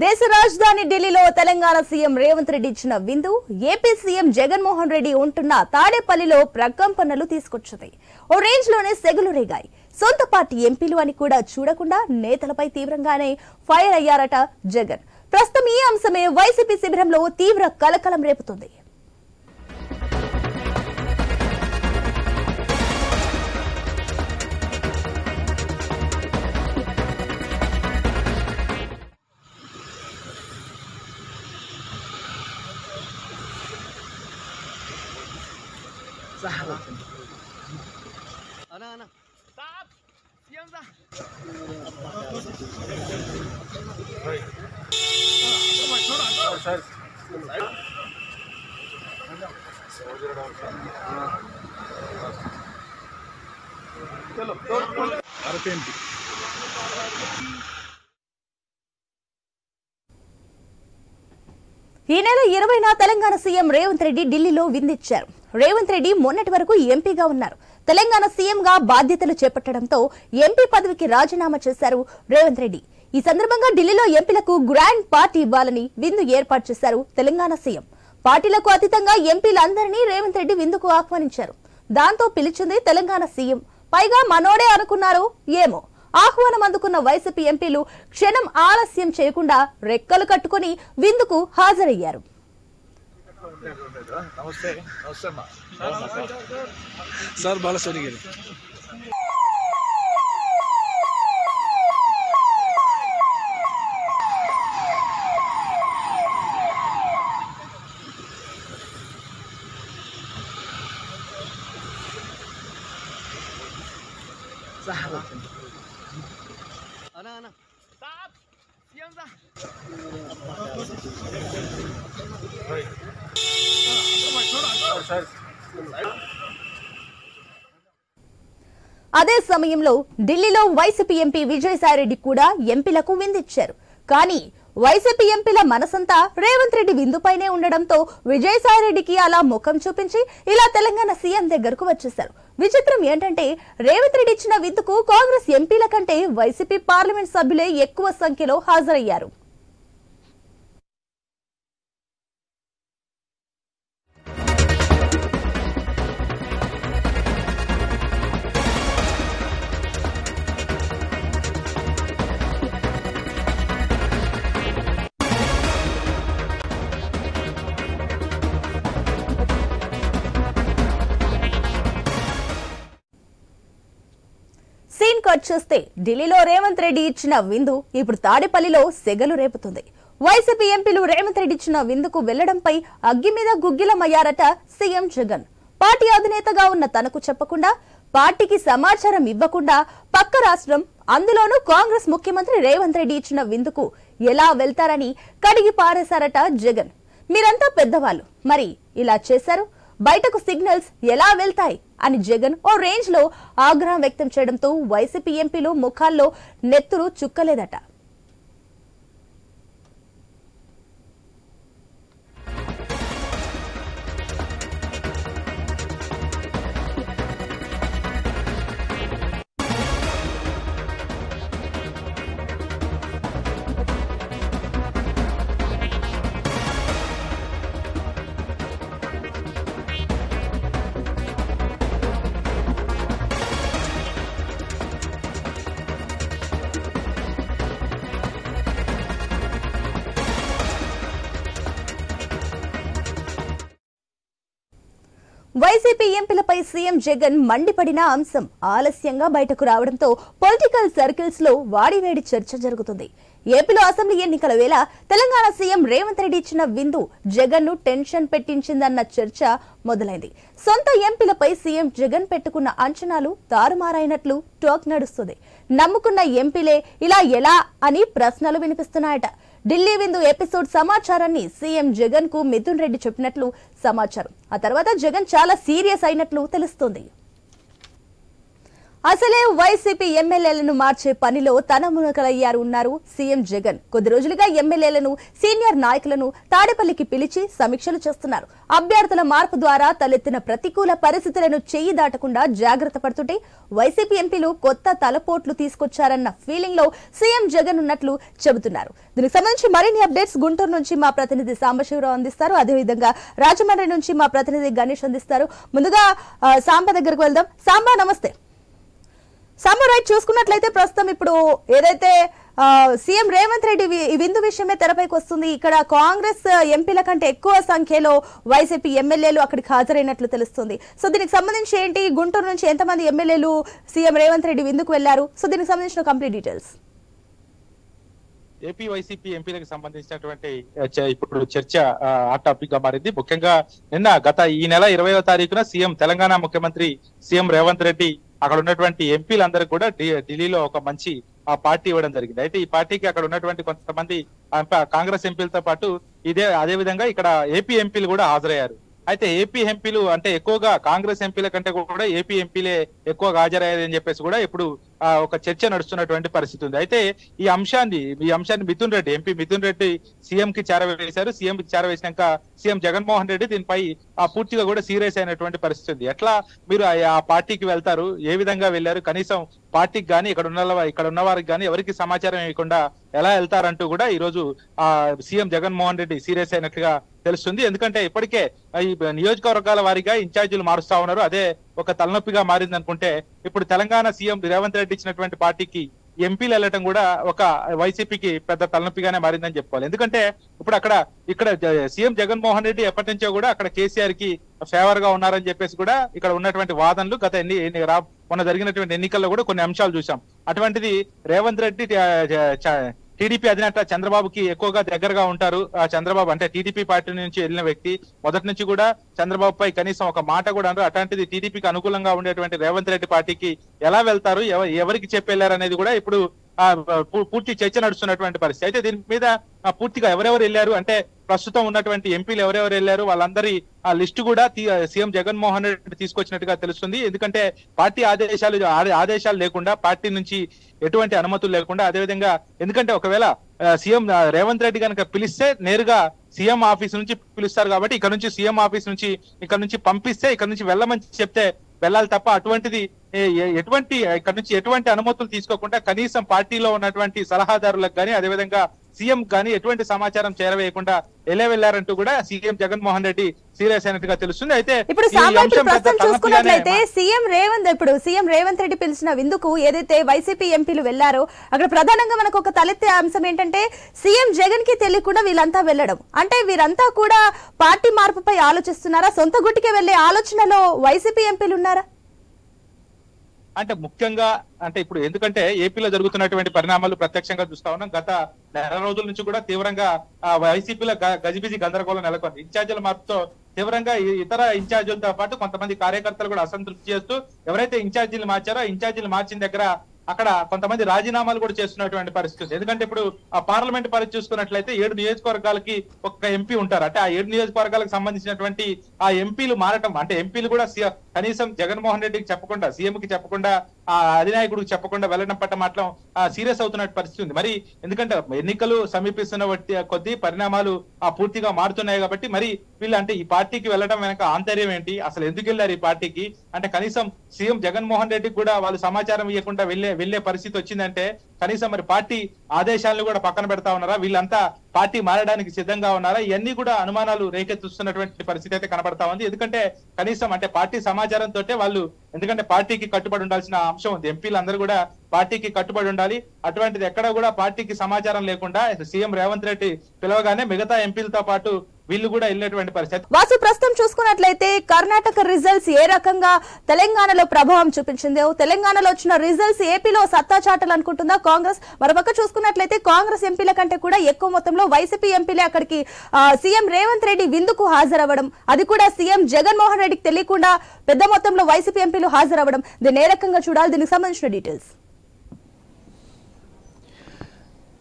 దేశ రాజధాని ఢిల్లీలో తెలంగాణ సీఎం రేవంత్ రెడ్డి ఇచ్చిన విందు ఏపీ సీఎం జగన్మోహన్ రెడ్డి ఉంటున్న తాడేపల్లిలో ప్రకంపనలు తీసుకొచ్చింది. ఓ రేంజ్ లోనే సెగలు రేగాయి. సొంత పార్టీ ఎంపీలు అని కూడా చూడకుండా నేతలపై తీవ్రంగానే ఫైర్ అయ్యారట జగన్. ప్రస్తుతం ఈ అంశమే వైసీపీ శిబిరంలో తీవ్ర కలకలం రేపుతుంది. ఈ నెల 20న తెలంగాణ సీఎం రేవంత్ రెడ్డి ఢిల్లీలో విందిచ్చారు. రేవంత్ రెడ్డి మొన్నటి వరకు ఎంపీగా ఉన్నారు. తెలంగాణ సీఎంగా బాధ్యతలు చేపట్టడంతో ఎంపీ పదవికి రాజీనామా చేశారు రేవంత్ రెడ్డి. ఈ సందర్భంగా ఢిల్లీలో ఎంపీలకు గ్రాండ్ పార్టీ ఇవ్వాలని విందు ఏర్పాటు చేశారు తెలంగాణ సీఎం. పార్టీలకు అతీతంగా ఎంపీలందరినీ రేవంత్ రెడ్డి విందుకు ఆహ్వానించారు. దాంతో పిలిచింది తెలంగాణ సీఎం. పైగా మనోడే అనుకున్నారు ఏమో. ఆహ్వానం అందుకున్న వైసీపీ ఎంపీలు క్షణం ఆలస్యం చేయకుండా రెక్కలు కట్టుకుని విందుకు హాజరయ్యారు. అదే సమయంలో ఢిల్లీలో వైసీపీ ఎంపీ విజయసాయిరెడ్డి కూడా ఎంపీలకు విందిచ్చారు. కానీ వైసీపీ ఎంపీల మనసంతా రేవంత్ రెడ్డి విందుపైనే ఉండడంతో విజయసాయిరెడ్డికి అలా ముఖం చూపించి ఇలా తెలంగాణ సీఎం దగ్గరకు వచ్చేశారు. విచిత్రం ఏంటంటే రేవంత్ రెడ్డి ఇచ్చిన విందుకు కాంగ్రెస్ ఎంపీల కంటే వైసీపీ పార్లమెంట్ సభ్యులే ఎక్కువ సంఖ్యలో హాజరయ్యారు. సీన్ కట్ చేస్తే ఢిల్లీలో రేవంత్ రెడ్డి ఇచ్చిన విందు ఇప్పుడు తాడేపల్లిలో సెగలు రేపుతుంది. వైసీపీ ఎంపీలు రేవంత్ రెడ్డి ఇచ్చిన విందుకు వెళ్లడంపై అగ్గి మీద గుగ్గిలమయ్యారట సీఎం జగన్. పార్టీ అధినేతగా ఉన్న తనకు చెప్పకుండా, పార్టీకి సమాచారం ఇవ్వకుండా పక్క రాష్ట్రం, అందులోనూ కాంగ్రెస్ ముఖ్యమంత్రి రేవంత్ రెడ్డి ఇచ్చిన విందుకు ఎలా వెళ్తారని కడిగి పారేశారట జగన్. మీరంతా పెద్దవాళ్ళు, మరి ఇలా చేశారు, బయటకు సిగ్నల్స్ ఎలా వెళ్తాయి అని జగన్ ఓ రేంజ్ లో ఆగ్రహం వ్యక్తం చేయడంతో వైసీపీ ఎంపీలు ముఖాల్లో నెత్తురు చుక్కలేదట. వైసీపీ ఎంపీలపై సీఎం జగన్ మండిపడిన అంశం ఆలస్యంగా బయటకు రావడంతో పొలిటికల్ సర్కిల్స్ లో వాడివేడి చర్చ జరుగుతుంది. ఏపీలో అసెంబ్లీ ఎన్నికల వేళ తెలంగాణ సీఎం రేవంత్ రెడ్డి ఇచ్చిన విందు జగన్ ను టెన్షన్ పెట్టించిందన్న చర్చ మొదలైంది. సొంత ఎంపీలపై సీఎం జగన్ పెట్టుకున్న అంచనాలు తారుమారైనట్లు టాక్ నడుస్తుంది. నమ్ముకున్న ఎంపీలే ఇలా ఎలా అని ప్రశ్నలు వినిపిస్తున్నాయట. ఢిల్లీ విందు ఎపిసోడ్ సమాచారాన్ని సీఎం జగన్ కు మిథున్ రెడ్డి చెప్పినట్లు సమాచారం. ఆ తర్వాత జగన్ చాలా సీరియస్ అయినట్లు తెలుస్తోంది. అసలే వైసీపీ ఎమ్మెల్యేలను మార్చే పనిలో ఉన్నారు సీఎం జగన్. కొద్ది రోజులుగా ఎమ్మెల్యేలను, సీనియర్ నాయకులను తాడేపల్లికి పిలిచి సమీక్షలు చేస్తున్నారు. అభ్యర్థుల మార్పు ద్వారా తలెత్తిన ప్రతికూల పరిస్థితులను చెయ్యి దాటకుండా జాగ్రత్త పడుతుంటే వైసీపీ ఎంపీలు కొత్త తలపోట్లు తీసుకొచ్చారన్న ఫీలింగ్ లో సీఎం జగన్ ఉన్నట్లు చెబుతున్నారు. దీనికి సంబంధించి మరిన్ని అప్డేట్స్ గుంటూరు నుంచి మా ప్రతినిధి సాంబశివరావు అందిస్తారు. అదేవిధంగా రాజమండ్రి నుంచి మా ప్రతినిధి గణేష్ అందిస్తారు. ముందుగా సాంబ దగ్గరకు వెళ్దాం. సాంబా, నమస్తే. రైట్, చూసుకున్నట్లయితే ప్రస్తుతం ఇప్పుడు ఏదైతే సీఎం రేవంత్ రెడ్డి విందు విషయమే తెరపైకి వస్తుంది. ఇక్కడ కాంగ్రెస్ ఎంపీల కంటే ఎక్కువ సంఖ్యలో వైసీపీ ఎమ్మెల్యేలు అక్కడికి హాజరైనట్లు తెలుస్తుంది. సో దీనికి సంబంధించి ఏంటి, గుంటూరు నుంచి ఎంతమంది ఎమ్మెల్యేలు సీఎం రేవంత్ రెడ్డి విందుకు వెళ్లారు? సో దీనికి సంబంధించిన కంప్లీట్ డీటెయిల్స్. ఏపీ వైసీపీ ఎంపీలకు సంబంధించినటువంటి ఇప్పుడు చర్చ హాట్ టాపిక్ గా మారింది. ముఖ్యంగా గత ఈ నెల 20వ తారీఖున సీఎం తెలంగాణ ముఖ్యమంత్రి సీఎం రేవంత్ రెడ్డి అక్కడ ఉన్నటువంటి ఎంపీలందరికీ కూడా ఢిల్లీలో ఒక మంచి పార్టీ ఇవ్వడం జరిగింది. అయితే ఈ పార్టీకి అక్కడ ఉన్నటువంటి కొంతమంది కాంగ్రెస్ ఎంపీలతో పాటు అదే విధంగా ఇక్కడ ఏపీ ఎంపీలు కూడా హాజరయ్యారు. అయితే ఏపీ ఎంపీలు అంటే ఎక్కువగా కాంగ్రెస్ ఎంపీల కంటే కూడా ఏపీ ఎంపీలే ఎక్కువగా హాజరయ్యారని చెప్పేసి కూడా ఇప్పుడు ఒక చర్చ నడుస్తున్నటువంటి పరిస్థితి ఉంది. అయితే ఈ అంశాన్ని ఎంపీ మిథున్ రెడ్డి సీఎం కి చేరవేశారు. సీఎం కి చేరవేసినాక సీఎం జగన్మోహన్ రెడ్డి దీనిపై పూర్తిగా కూడా సీరియస్ అయినటువంటి పరిస్థితి ఉంది. ఎట్లా మీరు ఆ పార్టీకి వెళ్తారు, ఏ విధంగా వెళ్లారు, కనీసం పార్టీకి గానీ ఇక్కడ ఉన్న వారికి గానీ ఎవరికి సమాచారం ఇవ్వకుండా ఎలా వెళ్తారంటూ కూడా ఈ రోజు సీఎం జగన్మోహన్ రెడ్డి సీరియస్ అయినట్లుగా తెలుస్తుంది. ఎందుకంటే ఇప్పటికే ఈ నియోజకవర్గాల వారీగా ఇన్ఛార్జీలు మారుస్తా ఉన్నారు. అదే ఒక తలనొప్పిగా మారింది అనుకుంటే ఇప్పుడు తెలంగాణ సీఎం రేవంత్ రెడ్డి ఇచ్చినటువంటి పార్టీకి ఎంపీలు వెళ్ళటం కూడా ఒక వైసీపీకి పెద్ద తలనొప్పిగానే మారిందని చెప్పుకోవాలి. ఎందుకంటే ఇక్కడ సీఎం జగన్మోహన్ రెడ్డి ఎప్పటి నుంచో కూడా అక్కడ కేసీఆర్ కి ఫేవర్ గా ఉన్నారని చెప్పేసి కూడా ఇక్కడ ఉన్నటువంటి వాదనలు గత మొన్న జరిగినటువంటి ఎన్నికల్లో కూడా కొన్ని అంశాలు చూసాం. అటువంటిది రేవంత్ రెడ్డి టీడీపీ అధినేత చంద్రబాబుకి ఎక్కువగా దగ్గరగా ఉంటారు. చంద్రబాబు అంటే టీడీపీ పార్టీ నుంచి వెళ్ళిన వ్యక్తి, మొదటి నుంచి కూడా చంద్రబాబు పై కనీసం ఒక మాట కూడా అన్నారు. అట్లాంటిది టీడీపీకి అనుకూలంగా ఉండేటువంటి రేవంత్ రెడ్డి పార్టీకి ఎలా వెళ్తారు, ఎవరికి చెప్పెళ్లారు అనేది కూడా ఇప్పుడు పూర్తి చర్చ నడుస్తున్నటువంటి పరిస్థితి. అయితే దీని మీద పూర్తిగా ఎవరెవరు వెళ్ళారు అంటే ప్రస్తుతం ఉన్నటువంటి ఎంపీలు ఎవరెవరు వెళ్ళారు వాళ్ళందరి ఆ లిస్టు కూడా సీఎం జగన్మోహన్ రెడ్డి తీసుకొచ్చినట్టుగా తెలుస్తుంది. ఎందుకంటే పార్టీ ఆదేశాలు లేకుండా, పార్టీ నుంచి ఎటువంటి అనుమతులు లేకుండా, అదేవిధంగా ఎందుకంటే ఒకవేళ సీఎం రేవంత్ రెడ్డి కనుక పిలిస్తే నేరుగా సీఎం ఆఫీస్ నుంచి పిలుస్తారు కాబట్టి ఇక్కడ నుంచి సీఎం ఆఫీస్ నుంచి ఇక్కడ నుంచి పంపిస్తే ఇక్కడ నుంచి వెళ్ళమని చెప్తే వెళ్ళాలి తప్ప అటువంటిది ఇక్కడ నుంచి ఎటువంటి అనుమతులు తీసుకోకుండా కనీసం పార్టీలో ఉన్నటువంటి సలహాదారులకు కానీ అదేవిధంగా సీఎం కానీ ఎటువంటి సమాచారం చేరవేయకుండా ఎలా వెళ్లారంటూ కూడా సీఎం జగన్మోహన్ రెడ్డి సీరియస్ అయినట్టుగా తెలుస్తుంది. అయితే ఇప్పుడు చూసుకున్నట్లయితే సీఎం రేవంత్ రెడ్డి పిలిచిన విందుకు ఏదైతే వైసీపీ ఎంపీలు వెళ్లారో అక్కడ ప్రధానంగా మనకు ఒక తలెత్తే అంశం ఏంటంటే సీఎం జగన్ కి తెలియకుండా వీళ్ళంతా వెళ్లడం. అంటే వీరంతా కూడా పార్టీ మార్పుపై ఆలోచిస్తున్నారా? సొంత గుట్టికే వెళ్లే ఆలోచనలో వైసీపీ ఎంపీలు ఉన్నారా? అంటే ముఖ్యంగా అంటే ఇప్పుడు ఎందుకంటే ఏపీలో జరుగుతున్నటువంటి పరిణామాలు ప్రత్యక్షంగా చూస్తా ఉన్నాం. గత నెల రోజుల నుంచి కూడా తీవ్రంగా వైసీపీలో గజిబిజి గందరగోళం నెలకొంది. ఇన్ఛార్జీల మార్పుతో తీవ్రంగా ఇతర ఇన్ఛార్జీలతో పాటు కొంతమంది కార్యకర్తలు కూడా అసంతృప్తి చేస్తూ ఎవరైతే ఇన్ఛార్జీలు మార్చారో ఇన్ఛార్జీలు మార్చిన దగ్గర అక్కడ కొంతమంది రాజీనామాలు కూడా చేస్తున్నటువంటి పరిస్థితి. ఎందుకంటే ఇప్పుడు ఆ పార్లమెంట్ పరిస్థితి చూసుకున్నట్లయితే 7 నియోజకవర్గాలకి ఒక ఎంపీ ఉంటారు. అంటే ఆ 7 నియోజకవర్గాలకు సంబంధించినటువంటి ఆ ఎంపీలు మారటం అంటే ఎంపీలు కూడా కనీసం జగన్మోహన్ రెడ్డికి చెప్పకుండా, సీఎం కి చెప్పకుండా, ఆ అధినాయకుడికి చెప్పకుండా వెళ్ళడం పట్ల మాత్రం సీరియస్ అవుతున్న పరిస్థితి ఉంది. మరి ఎందుకంటే ఎన్నికలు సమీపిస్తున్న కొద్దీ పరిణామాలు పూర్తిగా మారుతున్నాయి కాబట్టి మరి వీళ్ళు అంటే ఈ పార్టీకి వెళ్ళడం వెనక ఆంతర్యం ఏంటి, అసలు ఎందుకు వెళ్ళారు ఈ పార్టీకి అంటే కనీసం సీఎం జగన్మోహన్ రెడ్డికి కూడా వాళ్ళు సమాచారం ఇవ్వకుండా వెళ్లే పరిస్థితి వచ్చిందంటే కనీసం మరి పార్టీ ఆదేశాలను కూడా పక్కన పెడతా ఉన్నారా, వీళ్ళంతా పార్టీ మారడానికి సిద్ధంగా ఉన్నారా, ఇవన్నీ కూడా అనుమానాలు రేకెత్తిస్తున్నటువంటి పరిస్థితి అయితే కనబడతా ఉంది. ఎందుకంటే కనీసం అంటే పార్టీ సమాచారంతో వాళ్ళు ఎందుకంటే పార్టీకి కట్టుబడి ఉండాల్సిన అంశం ఉంది. ఎంపీలు అందరూ కూడా పార్టీకి కట్టుబడి ఉండాలి. అటువంటిది ఎక్కడ కూడా పార్టీకి సమాచారం లేకుండా సీఎం రేవంత్ రెడ్డి పిలవగానే మిగతా ఎంపీలతో పాటు వీళ్ళు కూడా వెళ్ళేటువంటి పరిస్థితి. వాసు, ప్రస్తుతం చూసుకున్నట్లయితే కర్ణాటక రిజల్ట్స్ ఏ రకంగా తెలంగాణలో ప్రభావం చూపించిందో, తెలంగాణలో వచ్చిన రిజల్ట్స్ ఏపీలో సత్తా చాటాలనుకుంటుందా కాంగ్రెస్? మరోపక్క చూసుకున్నట్లయితే కాంగ్రెస్ ఎంపీల కంటే కూడా ఎక్కువ మొత్తంలో వైసీపీ ఎంపీలే అక్కడికి సీఎం రేవంత్ రెడ్డి విందుకు హాజరవ్వడం, అది కూడా సీఎం జగన్మోహన్ రెడ్డికి తెలియకుండా పెద్ద మొత్తంలో వైసీపీ ఎంపీలు హాజరవ్వడం, దీన్ని ఏ రకంగా చూడాలి? దీనికి సంబంధించిన డీటెయిల్స్.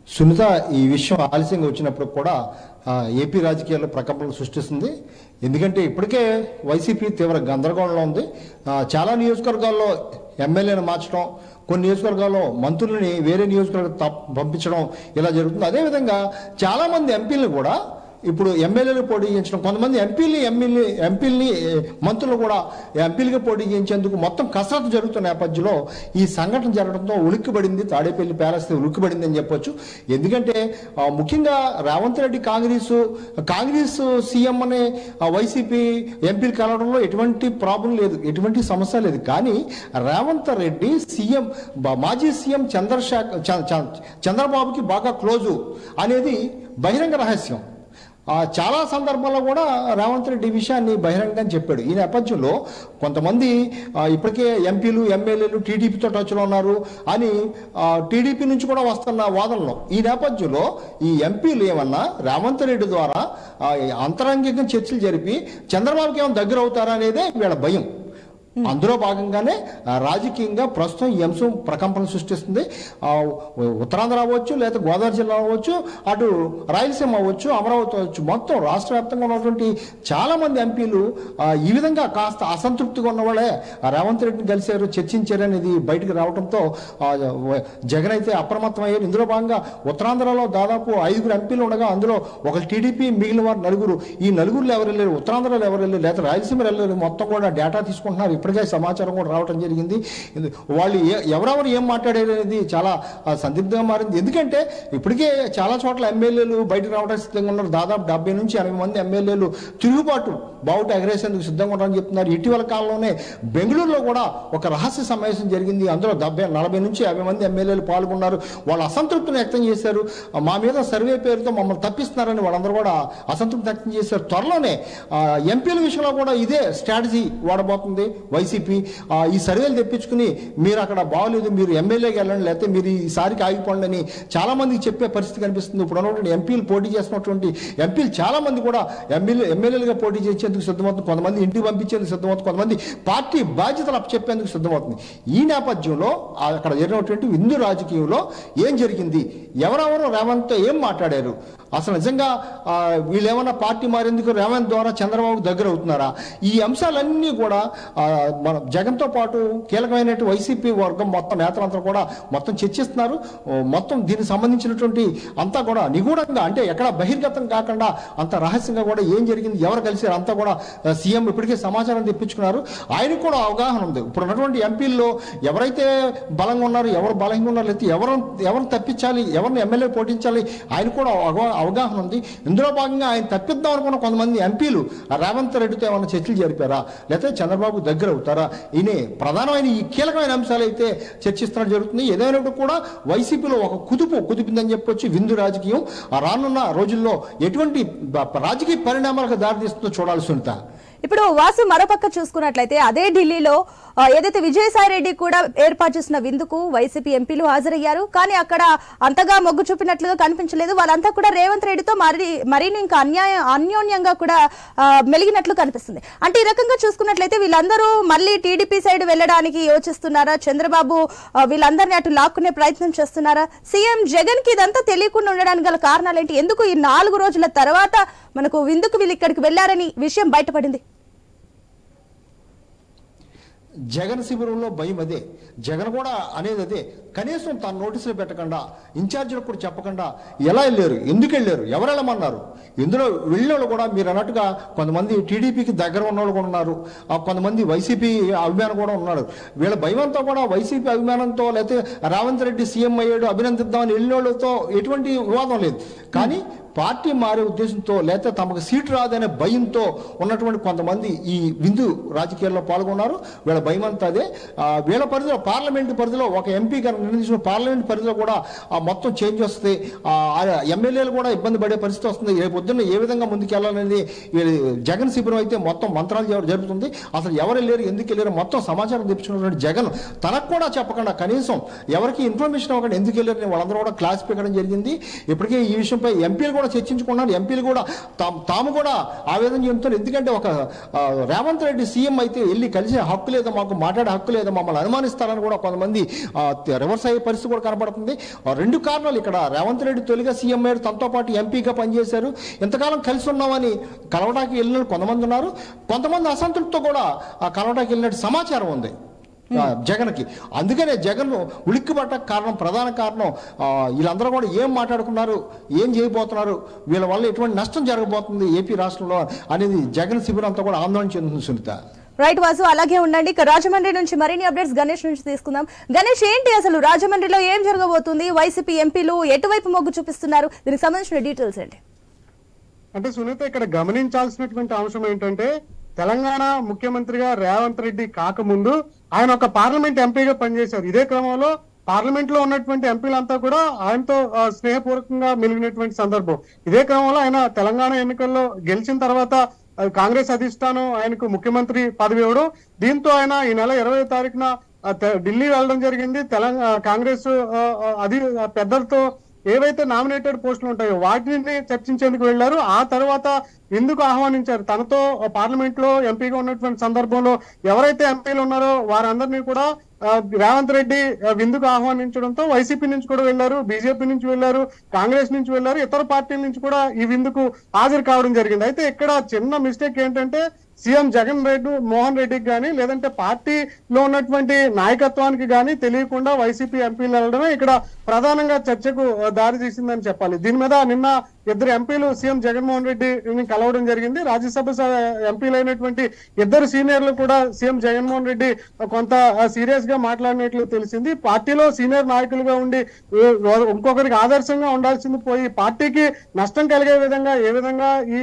సునీత, ఈ విషయం ఆలస్యంగా వచ్చినప్పుడు కూడా ఏపీ రాజకీయాల్లో ప్రకంపనలు సృష్టిస్తుంది. ఎందుకంటే ఇప్పటికే వైసీపీ తీవ్ర గందరగోళంలో ఉంది. చాలా నియోజకవర్గాల్లో ఎమ్మెల్యేని మార్చడం, కొన్ని నియోజకవర్గాల్లో మంత్రులని వేరే నియోజకవర్గం పంపించడం ఇలా జరుగుతుంది. అదేవిధంగా చాలామంది ఎంపీలను కూడా ఇప్పుడు ఎమ్మెల్యేలు పోటీ చేయించడం, కొంతమంది ఎంపీలని మంత్రులు కూడా ఎంపీలుగా పోటీ చేయించేందుకు మొత్తం కసరత్తు జరుగుతున్న నేపథ్యంలో ఈ సంఘటన జరగడంతో ఉలిక్కిపడింది తాడేపల్లి ప్యాలెస్ ఉలిక్కిపడింది అని చెప్పొచ్చు. ఎందుకంటే ముఖ్యంగా రేవంత్ రెడ్డి కాంగ్రెస్ సీఎం అనే వైసీపీ ఎంపీలు కలవడంలో ఎటువంటి ప్రాబ్లం లేదు, ఎటువంటి సమస్య లేదు. కానీ రేవంత్ రెడ్డి మాజీ సీఎం చంద్రబాబుకి బాగా క్లోజు అనేది బహిరంగ రహస్యం. చాలా సందర్భాల్లో కూడా రేవంత్ రెడ్డి విషయాన్ని బహిరంగంగా చెప్పాడు. ఈ నేపథ్యంలో కొంతమంది ఇప్పటికే ఎంపీలు ఎమ్మెల్యేలు టీడీపీతో టచ్లో ఉన్నారు అని టీడీపీ నుంచి కూడా వస్తున్న వాదనలు. ఈ నేపథ్యంలో ఈ ఎంపీలు ఏమన్నా రేవంత్ రెడ్డి ద్వారా అంతరంగికంగా చర్చలు జరిపి చంద్రబాబుకి ఏమైనా దగ్గర అవుతారా అనేదే వీళ్ళ భయం. అందులో భాగంగానే రాజకీయంగా ప్రస్తుతం ఈ అంశం ప్రకంపనలు సృష్టిస్తుంది. ఉత్తరాంధ్ర అవ్వచ్చు, లేదా గోదావరి జిల్లా అవ్వచ్చు, అటు రాయలసీమ అవ్వచ్చు, అమరావతి అవ్వచ్చు, మొత్తం రాష్ట్ర వ్యాప్తంగా ఉన్నటువంటి చాలా మంది ఎంపీలు ఈ విధంగా కాస్త అసంతృప్తిగా ఉన్న వాళ్ళే రేవంత్ రెడ్డిని కలిశారు, చర్చించారు అనేది బయటకు రావడంతో జగన్ అయితే అప్రమత్తమయ్యారు. ఇందులో భాగంగా ఉత్తరాంధ్రలో దాదాపు 5 ఎంపీలు ఉండగా అందులో ఒక టీడీపీ, మిగిలిన వారు 9. ఈ 9 ఎవరు వెళ్ళారు, ఉత్తరాంధ్రలో ఎవరు వెళ్ళారు, లేదా రాయలసీమలో వెళ్ళారు, మొత్తం కూడా డేటా తీసుకుంటున్నారు. ఇప్పటికే సమాచారం కూడా రావడం జరిగింది. వాళ్ళు ఎవరెవరు ఏం మాట్లాడారు అనేది చాలా సందిగ్ధంగా మారింది. ఎందుకంటే ఇప్పటికే చాలా చోట్ల ఎమ్మెల్యేలు బయటకు రావడానికి సిద్ధంగా ఉన్నారు. దాదాపు 70 నుంచి 80 మంది ఎమ్మెల్యేలు తిరుగుబాటు బావుట ఎగరేసేందుకు సిద్ధంగా ఉన్నారని చెప్తున్నారు. ఇటీవల కాలంలోనే బెంగళూరులో కూడా ఒక రహస్య సమావేశం జరిగింది. అందులో 40 నుంచి 50 మంది ఎమ్మెల్యేలు పాల్గొన్నారు. వాళ్ళు అసంతృప్తిని వ్యక్తం చేశారు. మా మీద సర్వే పేరుతో మమ్మల్ని తప్పిస్తున్నారని వాళ్ళందరూ కూడా అసంతృప్తి వ్యక్తం చేశారు. త్వరలోనే ఎంపీల విషయంలో కూడా ఇదే స్ట్రాటజీ వాడబోతుంది వైసీపీ. ఈ సర్వేలు తెప్పించుకుని మీరు అక్కడ బాగోలేదు, మీరు ఎమ్మెల్యేకి వెళ్ళండి, లేకపోతే మీరు ఈసారికి ఆగిపోండి అని చాలా మందికి చెప్పే పరిస్థితి కనిపిస్తుంది. ఇప్పుడు ఉన్నటువంటి ఎంపీలు పోటీ చేస్తున్నటువంటి ఎంపీలు చాలా మంది కూడా ఎమ్మెల్యేలుగా పోటీ చేసేందుకు సిద్ధమవుతుంది. కొంతమంది ఇంటికి పంపించేందుకు సిద్ధమవుతుంది, కొంతమంది పార్టీ బాధ్యతలు అప్పచెప్పేందుకు సిద్ధమవుతుంది. ఈ నేపథ్యంలో అక్కడ జరిగినటువంటి విందు రాజకీయంలో ఏం జరిగింది, ఎవరెవరు రేవంత్తో ఏం మాట్లాడారు, అసలు నిజంగా వీళ్ళు ఏమన్నా పార్టీ మారేందుకు రేవంత్ ద్వారా చంద్రబాబు దగ్గర అవుతున్నారా, ఈ అంశాలన్నీ కూడా మన జగన్తో పాటు కీలకమైన వైసీపీ వర్గం మొత్తం నేతలంతా కూడా మొత్తం చర్చిస్తున్నారు. మొత్తం దీనికి సంబంధించినటువంటి అంతా కూడా నిగూఢంగా, అంటే ఎక్కడ బహిర్గతం కాకుండా అంత రహస్యంగా కూడా ఏం జరిగింది, ఎవరు కలిసారు అంతా కూడా సీఎం ఇప్పటికే సమాచారం తెప్పించుకున్నారు. ఆయనకు కూడా అవగాహన ఉంది. ఇప్పుడు ఉన్నటువంటి ఎంపీల్లో ఎవరైతే బలంగా ఉన్నారు, ఎవరు బలంగా ఉన్నారు, లేకపోతే ఎవరిని తప్పించాలి, ఎవరిని ఎమ్మెల్యే పోటించాలి, ఆయన కూడా అవగాహన ఉంది. ఇందులో భాగంగా ఆయన తప్పిద్దాం అనుకున్న కొంతమంది ఎంపీలు రేవంత్ రెడ్డితో ఏమైనా చర్చలు జరిపారా, లేకపోతే చంద్రబాబు దగ్గర అవుతారా, ఈయన ప్రధానమైన ఈ కీలకమైన అంశాలు అయితే చర్చిస్తున్నట్టు జరుగుతుంది. ఏదైనప్పుడు కూడా వైసీపీలో ఒక కుదిపిందని చెప్పొచ్చు విందు రాజకీయం. రానున్న రోజుల్లో ఎటువంటి రాజకీయ పరిణామాలకు దారితీస్తుందో చూడాల్సి ఉంటా. ఇప్పుడు వాసు మరోపక్క చూసుకున్నట్లయితే అదే ఢిల్లీలో ఏదైతే విజయసాయి రెడ్డి కూడా ఏర్పాటు చేసిన విందుకు వైసీపీ ఎంపీలు హాజరయ్యారు. కానీ అక్కడ అంతగా మొగ్గు చూపినట్లుగా కనిపించలేదు. వాళ్ళంతా కూడా రేవంత్ రెడ్డితో మరిన్ని ఇంకా అన్యోన్యంగా కూడా మెలిగినట్లు కనిపిస్తుంది. అంటే ఈ రకంగా చూసుకున్నట్లయితే వీళ్ళందరూ మళ్ళీ టీడీపీ సైడ్ వెళ్ళడానికి యోచిస్తున్నారా, చంద్రబాబు వీళ్ళందరినీ అటు లాక్కునే ప్రయత్నం చేస్తున్నారా, సీఎం జగన్ కి ఇదంతా తెలియకుండా ఉండడానికి గల కారణాలు ఏంటి, ఎందుకు ఈ 4 రోజుల తర్వాత మనకు విందుకు వీళ్ళు ఇక్కడికి వెళ్లారని విషయం బయటపడింది? జగన్ శిబిరంలో భయం అదే. జగన్ కూడా అనేది అదే. కనీసం తన నోటీసులు పెట్టకుండా, ఇన్ఛార్జీలకు కూడా చెప్పకుండా ఎలా వెళ్ళారు, ఎందుకు వెళ్ళారు, ఎవరు వెళ్ళమన్నారు. ఇందులో వెళ్ళేవాళ్ళు కూడా మీరు అన్నట్టుగా కొంతమంది టీడీపీకి దగ్గర ఉన్నవాళ్ళు కూడా ఉన్నారు, కొంతమంది వైసీపీ అభిమానం కూడా ఉన్నారు. వీళ్ళ భయమంతా కూడా వైసీపీ అభిమానంతో, లేకపోతే రేవంత్ రెడ్డి సీఎం అయ్యాడు అభినందిద్దామని వెళ్ళిన వాళ్ళతో ఎటువంటి వివాదం లేదు. కానీ పార్టీ మారే ఉద్దేశంతో, లేకపోతే తమకు సీటు రాదనే భయంతో ఉన్నటువంటి కొంతమంది ఈ విందు రాజకీయాల్లో పాల్గొన్నారు. వీళ్ళ భయం అంతా అదే. వీళ్ళ పరిధిలో, పార్లమెంటు పరిధిలో ఒక ఎంపీ గారు నిర్ణయించిన పార్లమెంట్ పరిధిలో కూడా మొత్తం చేంజ్ వస్తుంది. ఎమ్మెల్యేలు కూడా ఇబ్బంది పడే పరిస్థితి వస్తుంది. రేపు పొద్దున్న ఏ విధంగా ముందుకెళ్లాలనేది జగన్ శిబిరం అయితే మొత్తం మంత్రాలు జరుగుతుంది. అసలు ఎవరు వెళ్ళారు, ఎందుకు వెళ్ళారు మొత్తం సమాచారం తెప్పించుకున్నటువంటి జగన్ తనకు కూడా చెప్పకుండా, కనీసం ఎవరికి ఇన్ఫర్మేషన్ ఇవ్వకుండా ఎందుకు వెళ్ళారని వాళ్ళందరూ కూడా క్లాస్ పెట్టడం జరిగింది. ఇప్పటికే ఈ విషయంపై ఎంపీలు కూడా చర్చించుకున్నారు. ఎంపీలు కూడా తాము కూడా ఆవేదన చెందుతారు. ఎందుకంటే ఒక రేవంత్ రెడ్డి సీఎం అయితే వెళ్ళి కలిసే హక్కు లేదా, మాకు మాట్లాడే హక్కు లేదా, మమ్మల్ని అనుమానిస్తారని కూడా కొంతమంది రివర్స్ అయ్యే పరిస్థితి కూడా కనబడుతుంది. 2 కారణాలు ఇక్కడ. రేవంత్ రెడ్డి తొలిగా సీఎం అయ్యారు, తనతో పాటు ఎంపీగా పనిచేశారు, ఇంతకాలం కలిసి ఉన్నామని కలవటానికి వెళ్ళిన కొంతమంది ఉన్నారు. కొంతమంది అసంతృప్తితో కూడా కలవటానికి వెళ్ళినట్టు సమాచారం ఉంది. జగన్ కి. అందుకనే జగన్ ఉలిక్కిపట్ట ప్రధాన కారణం వీళ్ళందరూ కూడా ఏం మాట్లాడుకున్నారు, ఏం చేయబోతున్నారు, వీళ్ళ వల్ల ఎటువంటి నష్టం జరగబోతుంది ఏపీ రాష్ట్రంలో అనేది జగన్ శిబిరం అంతా కూడా ఆందోళన చెందుతుంది సునీత. రైట్ వాసు, అలాగే ఉండండి. ఇక రాజమండ్రి నుంచి మరిన్ని అప్డేట్స్ గణేష్ నుంచి తీసుకుందాం. గణేష్, ఏంటి అసలు రాజమండ్రిలో ఏం జరగబోతుంది? వైసీపీ ఎంపీలు ఎటువైపు మొగ్గు చూపిస్తున్నారు? దీనికి సంబంధించిన డీటెయిల్స్ ఏంటి? అంటే సునీత, ఇక్కడ గమనించాల్సినటువంటి అంశం ఏంటంటే, తెలంగాణ ముఖ్యమంత్రిగా రేవంత్ రెడ్డి కాకముందు ఆయన ఒక పార్లమెంట్ ఎంపీగా పనిచేశారు. ఇదే క్రమంలో పార్లమెంట్ లో ఉన్నటువంటి ఎంపీలంతా కూడా ఆయనతో స్నేహపూర్వకంగా మెలిగినటువంటి సందర్భం. ఇదే క్రమంలో ఆయన తెలంగాణ ఎన్నికల్లో గెలిచిన తర్వాత కాంగ్రెస్ అధిష్టానం ఆయనకు ముఖ్యమంత్రి పదవి ఇవ్వడం, దీంతో ఆయన ఈ నెల 20వ తారీఖున ఢిల్లీ వెళ్ళడం జరిగింది. కాంగ్రెస్ పెద్దలతో ఏవైతే నామినేటెడ్ పోస్టులు ఉంటాయో వాటిని చర్చించేందుకు వెళ్లారు. ఆ తర్వాత ఎందుకు ఆహ్వానించారు, తనతో పార్లమెంట్ లో ఎంపీగా ఉన్నటువంటి సందర్భంలో ఎవరైతే ఎంపీలు ఉన్నారో వారందరినీ కూడా రేవంత్ రెడ్డి విందుకు ఆహ్వానించడంతో వైసీపీ నుంచి కూడా వెళ్లారు, బీజేపీ నుంచి వెళ్లారు, కాంగ్రెస్ నుంచి వెళ్లారు, ఇతర పార్టీల నుంచి కూడా ఈ విందుకు హాజరు కావడం జరిగింది. అయితే ఇక్కడ చిన్న మిస్టేక్ ఏంటంటే, సీఎం మోహన్ రెడ్డికి కానీ లేదంటే పార్టీలో ఉన్నటువంటి నాయకత్వానికి కానీ తెలియకుండా వైసీపీ ఎంపీలు వెళ్ళడమే ఇక్కడ ప్రధానంగా చర్చకు దారి తీసిందని చెప్పాలి. దీని మీద నిన్న ఇద్దరు ఎంపీలు సీఎం జగన్మోహన్ రెడ్డిని కలవడం జరిగింది. రాజ్యసభ ఎంపీలైనటువంటి ఇద్దరు సీనియర్లు కూడా సీఎం జగన్మోహన్ రెడ్డి కొంత సీరియస్ గా మాట్లాడినట్లు తెలిసింది. పార్టీలో సీనియర్ నాయకులుగా ఉండి ఇంకొకరికి ఆదర్శంగా ఉండాల్సింది పోయి పార్టీకి నష్టం కలిగే విధంగా ఏ విధంగా ఈ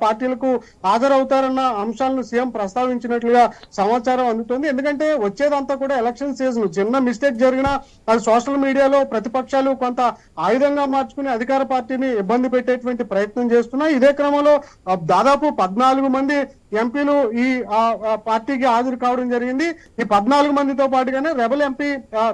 పార్టీలకు హాజరవుతారన్న అంశాలను సీఎం ప్రస్తావించినట్లుగా సమాచారం అందుతుంది. ఎందుకంటే వచ్చేదంతా కూడా ఎలక్షన్ సీజన్, చిన్న మిస్టేక్ జరిగినా అది సోషల్ మీడియాలో ప్రతిపక్షాలు కొంత ఆయుధంగా మార్చుకుని అధికార పార్టీని ఇబ్బంది పెట్టేటువంటి ప్రయత్నం చేస్తున్నాయి. ఇదే క్రమంలో దాదాపు 14 మంది ఎంపీలు ఈ పార్టీకి హాజరు కావడం జరిగింది. ఈ 14 మందితో పాటుగానే రెబల్ ఎంపీ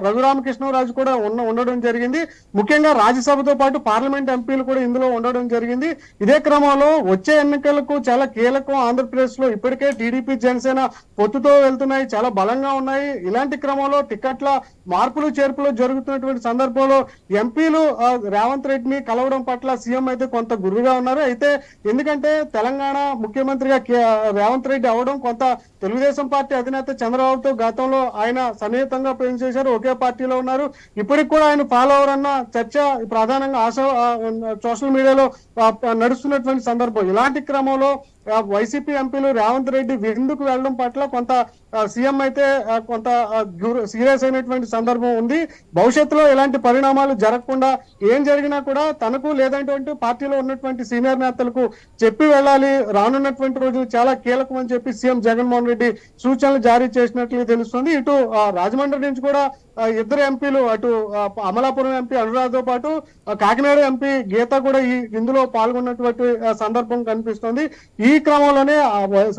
రఘురామకృష్ణరాజు కూడా ఉండడం జరిగింది. ముఖ్యంగా రాజ్యసభతో పాటు పార్లమెంట్ ఎంపీలు కూడా ఇందులో ఉండడం జరిగింది. ఇదే క్రమంలో వచ్చే ఎన్నికలకు చాలా కీలకం. ఆంధ్రప్రదేశ్ లో ఇప్పటికే టీడీపీ జనసేన పొత్తుతో వెళ్తున్నాయి, చాలా బలంగా ఉన్నాయి. ఇలాంటి క్రమంలో టికెట్ల మార్పులు చేర్పులు జరుగుతున్నటువంటి సందర్భంలో ఎంపీలు రేవంత్ రెడ్డిని కలవడం పట్ల సీఎం అయితే కొంత గుర్రుగా ఉన్నారు. అయితే ఎందుకంటే తెలంగాణ ముఖ్యమంత్రిగా రేవంత్ రెడ్డి అవడం కొంత తెలుగుదేశం పార్టీ అధినేత చంద్రబాబుతో గతంలో ఆయన సన్నిహితంగా పనిచేశారు, ఒకే పార్టీలో ఉన్నారు. ఇప్పటికి కూడా ఆయన ఫాలో అవర్ అన్న చర్చ ప్రధానంగా సోషల్ మీడియాలో నడుస్తున్నటువంటి సందర్భం. ఇలాంటి క్రమంలో వైసీపీ ఎంపీలు రేవంత్ రెడ్డి విందుకు వెళ్లడం పట్ల కొంత సీఎం అయితే కొంత సీరియస్ అయినటువంటి సందర్భం ఉంది. భవిష్యత్తులో ఇలాంటి పరిణామాలు జరగకుండా ఏం జరిగినా కూడా తనకు లేదంటే పార్టీలో ఉన్నటువంటి సీనియర్ నేతలకు చెప్పి వెళ్ళాలి, రానున్నటువంటి రోజులు చాలా కీలకం అని చెప్పి సీఎం జగన్మోహన్ రెడ్డి సూచనలు జారీ చేసినట్లు తెలుస్తుంది. ఇటు రాజమండ్రి నుంచి కూడా ఇద్దరు ఎంపీలు, అటు అమలాపురం ఎంపీ అనురాధతో పాటు కాకినాడ ఎంపీ గీత కూడా ఇందులో పాల్గొన్నటువంటి సందర్భం కనిపిస్తుంది. ఈ క్రమంలోనే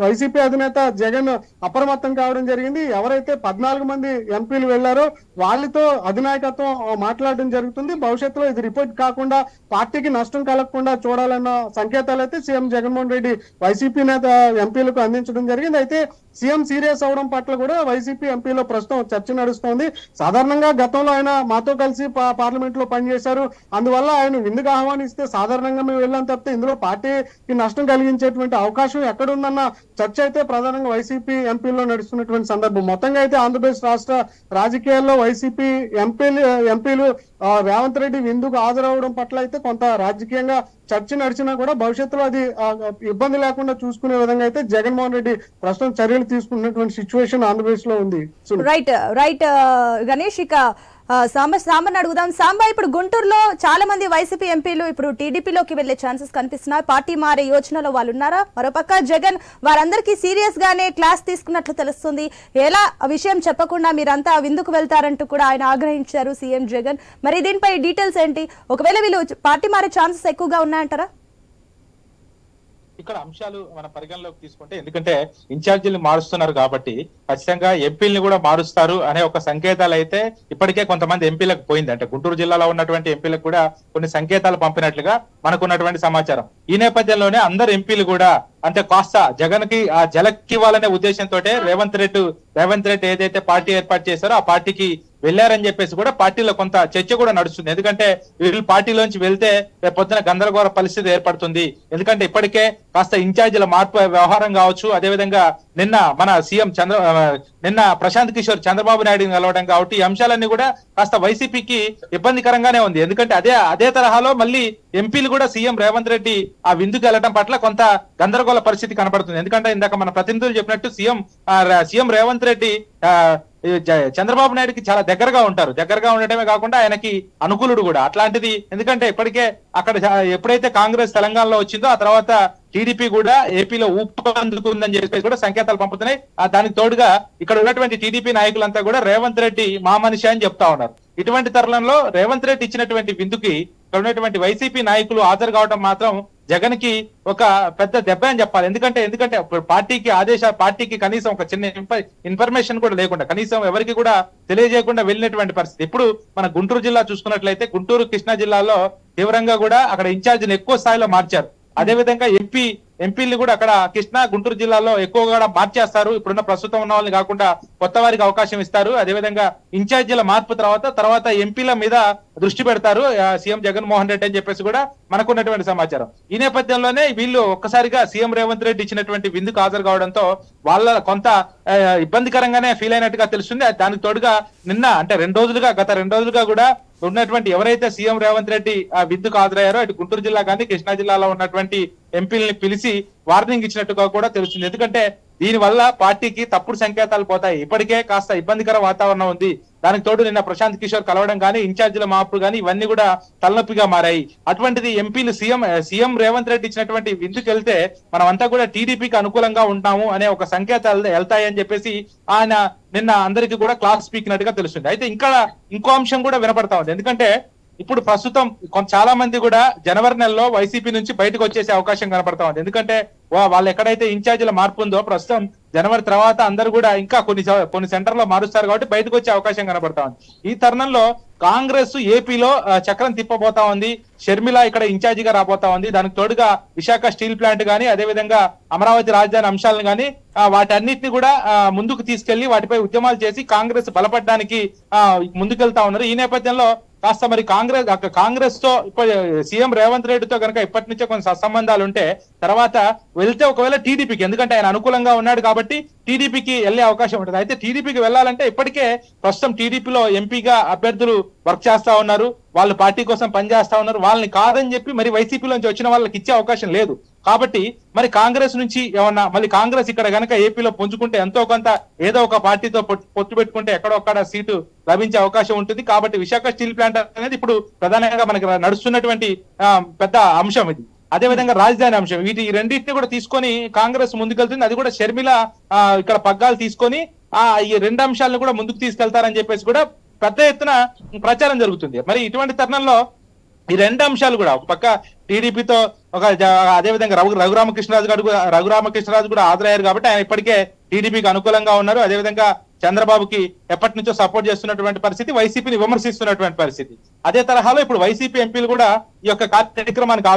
వైసీపీ అధినేత జగన్ అప్రమత్తం కావడం జరిగింది. ఎవరైతే 14 మంది ఎంపీలు వెళ్లారో వాళ్ళతో అధినాయకత్వం మాట్లాడడం జరుగుతుంది. భవిష్యత్తులో ఇది రిపోర్ట్ కాకుండా పార్టీకి నష్టం కలగకుండా చూడాలన్న సంకేతాలు అయితే సీఎం జగన్మోహన్ రెడ్డి వైసీపీ నేత ఎంపీలకు అందించడం జరిగింది. అయితే సీఎం సీరియస్ అవడం పట్ల కూడా వైసీపీ ఎంపీలో ప్రస్తుతం చర్చ నడుస్తోంది. సాధారణంగా గతంలో ఆయన మాతో కలిసి పార్లమెంట్ లో పనిచేశారు, అందువల్ల ఆయన విందుకు ఆహ్వానిస్తే సాధారణంగా మేము వెళ్ళాం తప్పితే ఇందులో పార్టీకి నష్టం కలిగించేటువంటి అవకాశం ఎక్కడుందన్న చర్చ అయితే ప్రధానంగా వైసీపీ ఎంపీల్లో నడుస్తున్నటువంటి సందర్భం. మొత్తంగా అయితే ఆంధ్రప్రదేశ్ రాష్ట్ర రాజకీయాల్లో వైసీపీ ఎంపీలు రేవంత్ రెడ్డి విందుకు హాజరవడం పట్ల అయితే కొంత రాజకీయంగా చర్చ నడిచినా కూడా భవిష్యత్తులో అది ఇబ్బంది లేకుండా చూసుకునే విధంగా అయితే జగన్మోహన్ రెడ్డి ప్రస్తుతం చర్యలు తీసుకున్నటువంటి సిచ్యువేషన్ ఆంధ్రప్రదేశ్ లో ఉంది. రైట్ గణేష్, ఇక సాంబని అడుగుదాం. సాంబా, ఇప్పుడు గుంటూరులో చాలా మంది వైసీపీ ఎంపీలు ఇప్పుడు టీడీపీలోకి వెళ్లే ఛాన్సెస్ కనిపిస్తున్నాయి. పార్టీ మారే యోచనలో వాళ్ళు ఉన్నారా? మరోపక్క జగన్ వారందరికీ సీరియస్ గానే క్లాస్ తీసుకున్నట్లు తెలుస్తుంది. ఎలా విషయం చెప్పకుండా మీరంతా విందుకు వెళ్తారంటూ కూడా ఆయన ఆగ్రహించారు సీఎం జగన్. మరి దీనిపై డీటెయిల్స్ ఏంటి? ఒకవేళ వీళ్ళు పార్టీ మారే ఛాన్సెస్ ఎక్కువగా ఉన్నాయంటారా? ఇక్కడ అంశాలు మన పరిగణలోకి తీసుకుంటే, ఎందుకంటే ఇన్ఛార్జీలు మారుస్తున్నారు కాబట్టి ఖచ్చితంగా ఎంపీలను కూడా మారుస్తారు అనే ఒక సంకేతాలు అయితే ఇప్పటికే కొంతమంది ఎంపీలకు పోయింది. అంటే గుంటూరు జిల్లాలో ఉన్నటువంటి ఎంపీలకు కూడా కొన్ని సంకేతాలు పంపినట్లుగా మనకున్నటువంటి సమాచారం. ఈ నేపథ్యంలోనే అందరు ఎంపీలు కూడా అంటే కాస్త జగన్ కి ఆ జలక్కివ్వాలనే ఉద్దేశంతో రేవంత్ రెడ్డి ఏదైతే పార్టీ ఏర్పాటు చేశారో ఆ పార్టీకి వెళ్లారని చెప్పేసి కూడా పార్టీలో కొంత చర్చ కూడా నడుస్తుంది. ఎందుకంటే వీళ్ళు పార్టీలోంచి వెళ్తే రేపు పొద్దున గందరగోళ పరిస్థితి ఏర్పడుతుంది. ఎందుకంటే ఇప్పటికే కాస్త ఇన్ఛార్జీల మార్పు వ్యవహారం కావచ్చు, అదేవిధంగా నిన్న మన సీఎం నిన్న ప్రశాంత్ కిషోర్ చంద్రబాబు నాయుడుని కలవడం కాబట్టి ఈ అంశాలన్నీ కూడా కాస్త వైసీపీకి ఇబ్బందికరంగానే ఉంది. ఎందుకంటే అదే తరహాలో మళ్ళీ ఎంపీలు కూడా సీఎం రేవంత్ రెడ్డి ఆ విందుకు వెళ్ళడం పట్ల కొంత గందరగోళ పరిస్థితి కనబడుతుంది. ఎందుకంటే ఇందాక మన ప్రతినిధులు చెప్పినట్టు సీఎం రేవంత్ రెడ్డి చంద్రబాబు నాయుడుకి చాలా దగ్గరగా ఉంటారు. దగ్గరగా ఉండటమే కాకుండా ఆయనకి అనుకూలుడు కూడా. అట్లాంటిది ఎందుకంటే ఇప్పటికే అక్కడ ఎప్పుడైతే కాంగ్రెస్ తెలంగాణలో వచ్చిందో ఆ తర్వాత టీడీపీ కూడా ఏపీలో ఊపందుకుందని చెప్పేసి కూడా సంకేతాలు పంపుతున్నాయి. దానికి తోడుగా ఇక్కడ ఉన్నటువంటి టీడీపీ నాయకులంతా కూడా రేవంత్ రెడ్డి మా మనిషి అని చెప్తా ఉన్నారు. ఇటువంటి తరుణంలో రేవంత్ రెడ్డి ఇచ్చినటువంటి విందుకి ఇక్కడ ఉన్నటువంటి వైసీపీ నాయకులు హాజరు కావడం మాత్రం జగన్ కి ఒక పెద్ద దెబ్బ అని చెప్పాలి. ఎందుకంటే పార్టీకి కనీసం ఒక చిన్న ఇన్ఫర్మేషన్ కూడా లేకుండా, కనీసం ఎవరికి కూడా తెలియజేయకుండా వెళ్ళినటువంటి పరిస్థితి. ఇప్పుడు మన గుంటూరు జిల్లా చూసుకున్నట్లయితే గుంటూరు కృష్ణా జిల్లాలో తీవ్రంగా కూడా అక్కడ ఇన్ఛార్జిని ఎక్కువ స్థాయిలో మార్చారు. అదేవిధంగా ఎంపీలు కూడా అక్కడ కృష్ణా గుంటూరు జిల్లాలో ఎక్కువగా మార్చేస్తారు. ఇప్పుడున్న ప్రస్తుతం ఉన్న వాళ్ళని కాకుండా కొత్త వారికి అవకాశం ఇస్తారు. అదేవిధంగా ఇన్ఛార్జీల మార్పు తర్వాత ఎంపీల మీద దృష్టి పెడతారు సీఎం జగన్మోహన్ రెడ్డి అని చెప్పేసి కూడా మనకున్నటువంటి సమాచారం. ఈ నేపథ్యంలోనే వీళ్ళు ఒక్కసారిగా సీఎం రేవంత్ రెడ్డి ఇచ్చినటువంటి విందుకు హాజరు కావడంతో వాళ్ళ కొంత ఇబ్బందికరంగానే ఫీల్ అయినట్టుగా తెలుస్తుంది. దానికి తోడుగా నిన్న అంటే గత 2 రోజులుగా కూడా ఉన్నటువంటి ఎవరైతే సీఎం రేవంత్ రెడ్డి ఆ విందుకు హాజరయ్యారో అటు గుంటూరు జిల్లా కానీ కృష్ణా జిల్లాలో ఉన్నటువంటి ఎంపీలని పిలిచి వార్నింగ్ ఇచ్చినట్టుగా కూడా తెలుస్తుంది. ఎందుకంటే దీనివల్ల పార్టీకి తప్పుడు సంకేతాలు పోతాయి. ఇప్పటికే కాస్త ఇబ్బందికర వాతావరణం ఉంది. దానికి తోడు నిన్న ప్రశాంత్ కిషోర్ కలవడం కానీ ఇన్ఛార్జీల మార్పు కానీ ఇవన్నీ కూడా తలనొప్పిగా మారాయి. అటువంటిది ఎంపీలు సీఎం రేవంత్ రెడ్డి ఇచ్చినటువంటి విందుకు వెళ్తే మనమంతా కూడా టీడీపీకి అనుకూలంగా ఉంటాము అనే ఒక సంకేతాలు వెళ్తాయని చెప్పేసి ఆయన నిన్న అందరికీ కూడా క్లాస్ స్పీకినట్టుగా తెలుస్తుంది. అయితే ఇంకో అంశం కూడా వినపడతా ఉంది. ఎందుకంటే ఇప్పుడు ప్రస్తుతం చాలా మంది కూడా జనవరి నెలలో వైసీపీ నుంచి బయటకు వచ్చేసే అవకాశం కనపడతా ఉంది. ఎందుకంటే వాళ్ళు ఎక్కడైతే ఇన్ఛార్జీల మార్పు ఉందో ప్రస్తుతం జనవరి తర్వాత అందరూ కూడా ఇంకా కొన్ని సెంటర్లో మారుస్తారు కాబట్టి బయటకు వచ్చే అవకాశం కనబడతా ఉంది. ఈ తరుణంలో కాంగ్రెస్ ఏపీలో చక్రం తిప్పబోతా ఉంది. షర్మిల ఇక్కడ ఇన్ఛార్జిగా రాబోతా ఉంది. దానికి తోడుగా విశాఖ స్టీల్ ప్లాంట్ గానీ అదేవిధంగా అమరావతి రాజధాని అంశాలను గానీ వాటన్నిటిని కూడా ముందుకు తీసుకెళ్లి వాటిపై ఉద్యమాలు చేసి కాంగ్రెస్ బలపడడానికి ముందుకెళ్తా ఉన్నారు. ఈ నేపథ్యంలో కాస్త మరి కాంగ్రెస్ తో సీఎం రేవంత్ రెడ్డితో కనుక ఇప్పటి నుంచే కొన్ని సత్సంబంధాలు ఉంటే తర్వాత వెళ్తే ఒకవేళ టీడీపీకి, ఎందుకంటే ఆయన అనుకూలంగా ఉన్నాడు కాబట్టి టీడీపీకి వెళ్లే అవకాశం ఉంటుంది. అయితే టీడీపీకి వెళ్లాలంటే ఇప్పటికే ప్రస్తుతం టీడీపీలో ఎంపీగా అభ్యర్థులు వర్క్ చేస్తా ఉన్నారు. వాళ్ళు పార్టీ కోసం పనిచేస్తా ఉన్నారు. వాళ్ళని కాదని చెప్పి మరి వైసీపీలోంచి వచ్చిన వాళ్ళకి ఇచ్చే అవకాశం లేదు. కాబట్టి మరి కాంగ్రెస్ నుంచి ఏమన్నా మళ్ళీ కాంగ్రెస్ ఇక్కడ కనుక ఏపీలో పుంజుకుంటే ఎంతో కొంత ఏదో ఒక పార్టీతో పొత్తు పెట్టుకుంటే ఎక్కడొక్కడ సీటు లభించే అవకాశం ఉంటుంది. కాబట్టి విశాఖ స్టీల్ ప్లాంట్ అనేది ఇప్పుడు ప్రధానంగా మనకి నడుస్తున్నటువంటి పెద్ద అంశం ఇది. అదేవిధంగా రాజధాని అంశం, ఈ రెండింటిని కూడా తీసుకొని కాంగ్రెస్ ముందుకెళ్తుంది. అది కూడా షర్మిల ఇక్కడ పగ్గాలు తీసుకొని ఈ 2 అంశాలను కూడా ముందుకు తీసుకెళ్తారని చెప్పేసి కూడా పెద్ద ఎత్తున ప్రచారం జరుగుతుంది. మరి ఇటువంటి తరుణంలో ఈ 2 అంశాలు కూడా ఒక పక్క టీడీపీతో అదేవిధంగా రఘురామకృష్ణరాజు కూడా హాజరయ్యారు కాబట్టి ఆయన ఇప్పటికే టీడీపీకి అనుకూలంగా ఉన్నారు. అదేవిధంగా చంద్రబాబుకి ఎప్పటి నుంచో సపోర్ట్ చేస్తున్నటువంటి పరిస్థితి, వైసీపీని విమర్శిస్తున్నటువంటి పరిస్థితి. అదే తరహాలో ఇప్పుడు వైసీపీ ఎంపీలు కూడా ఈ యొక్క కార్యక్రమానికి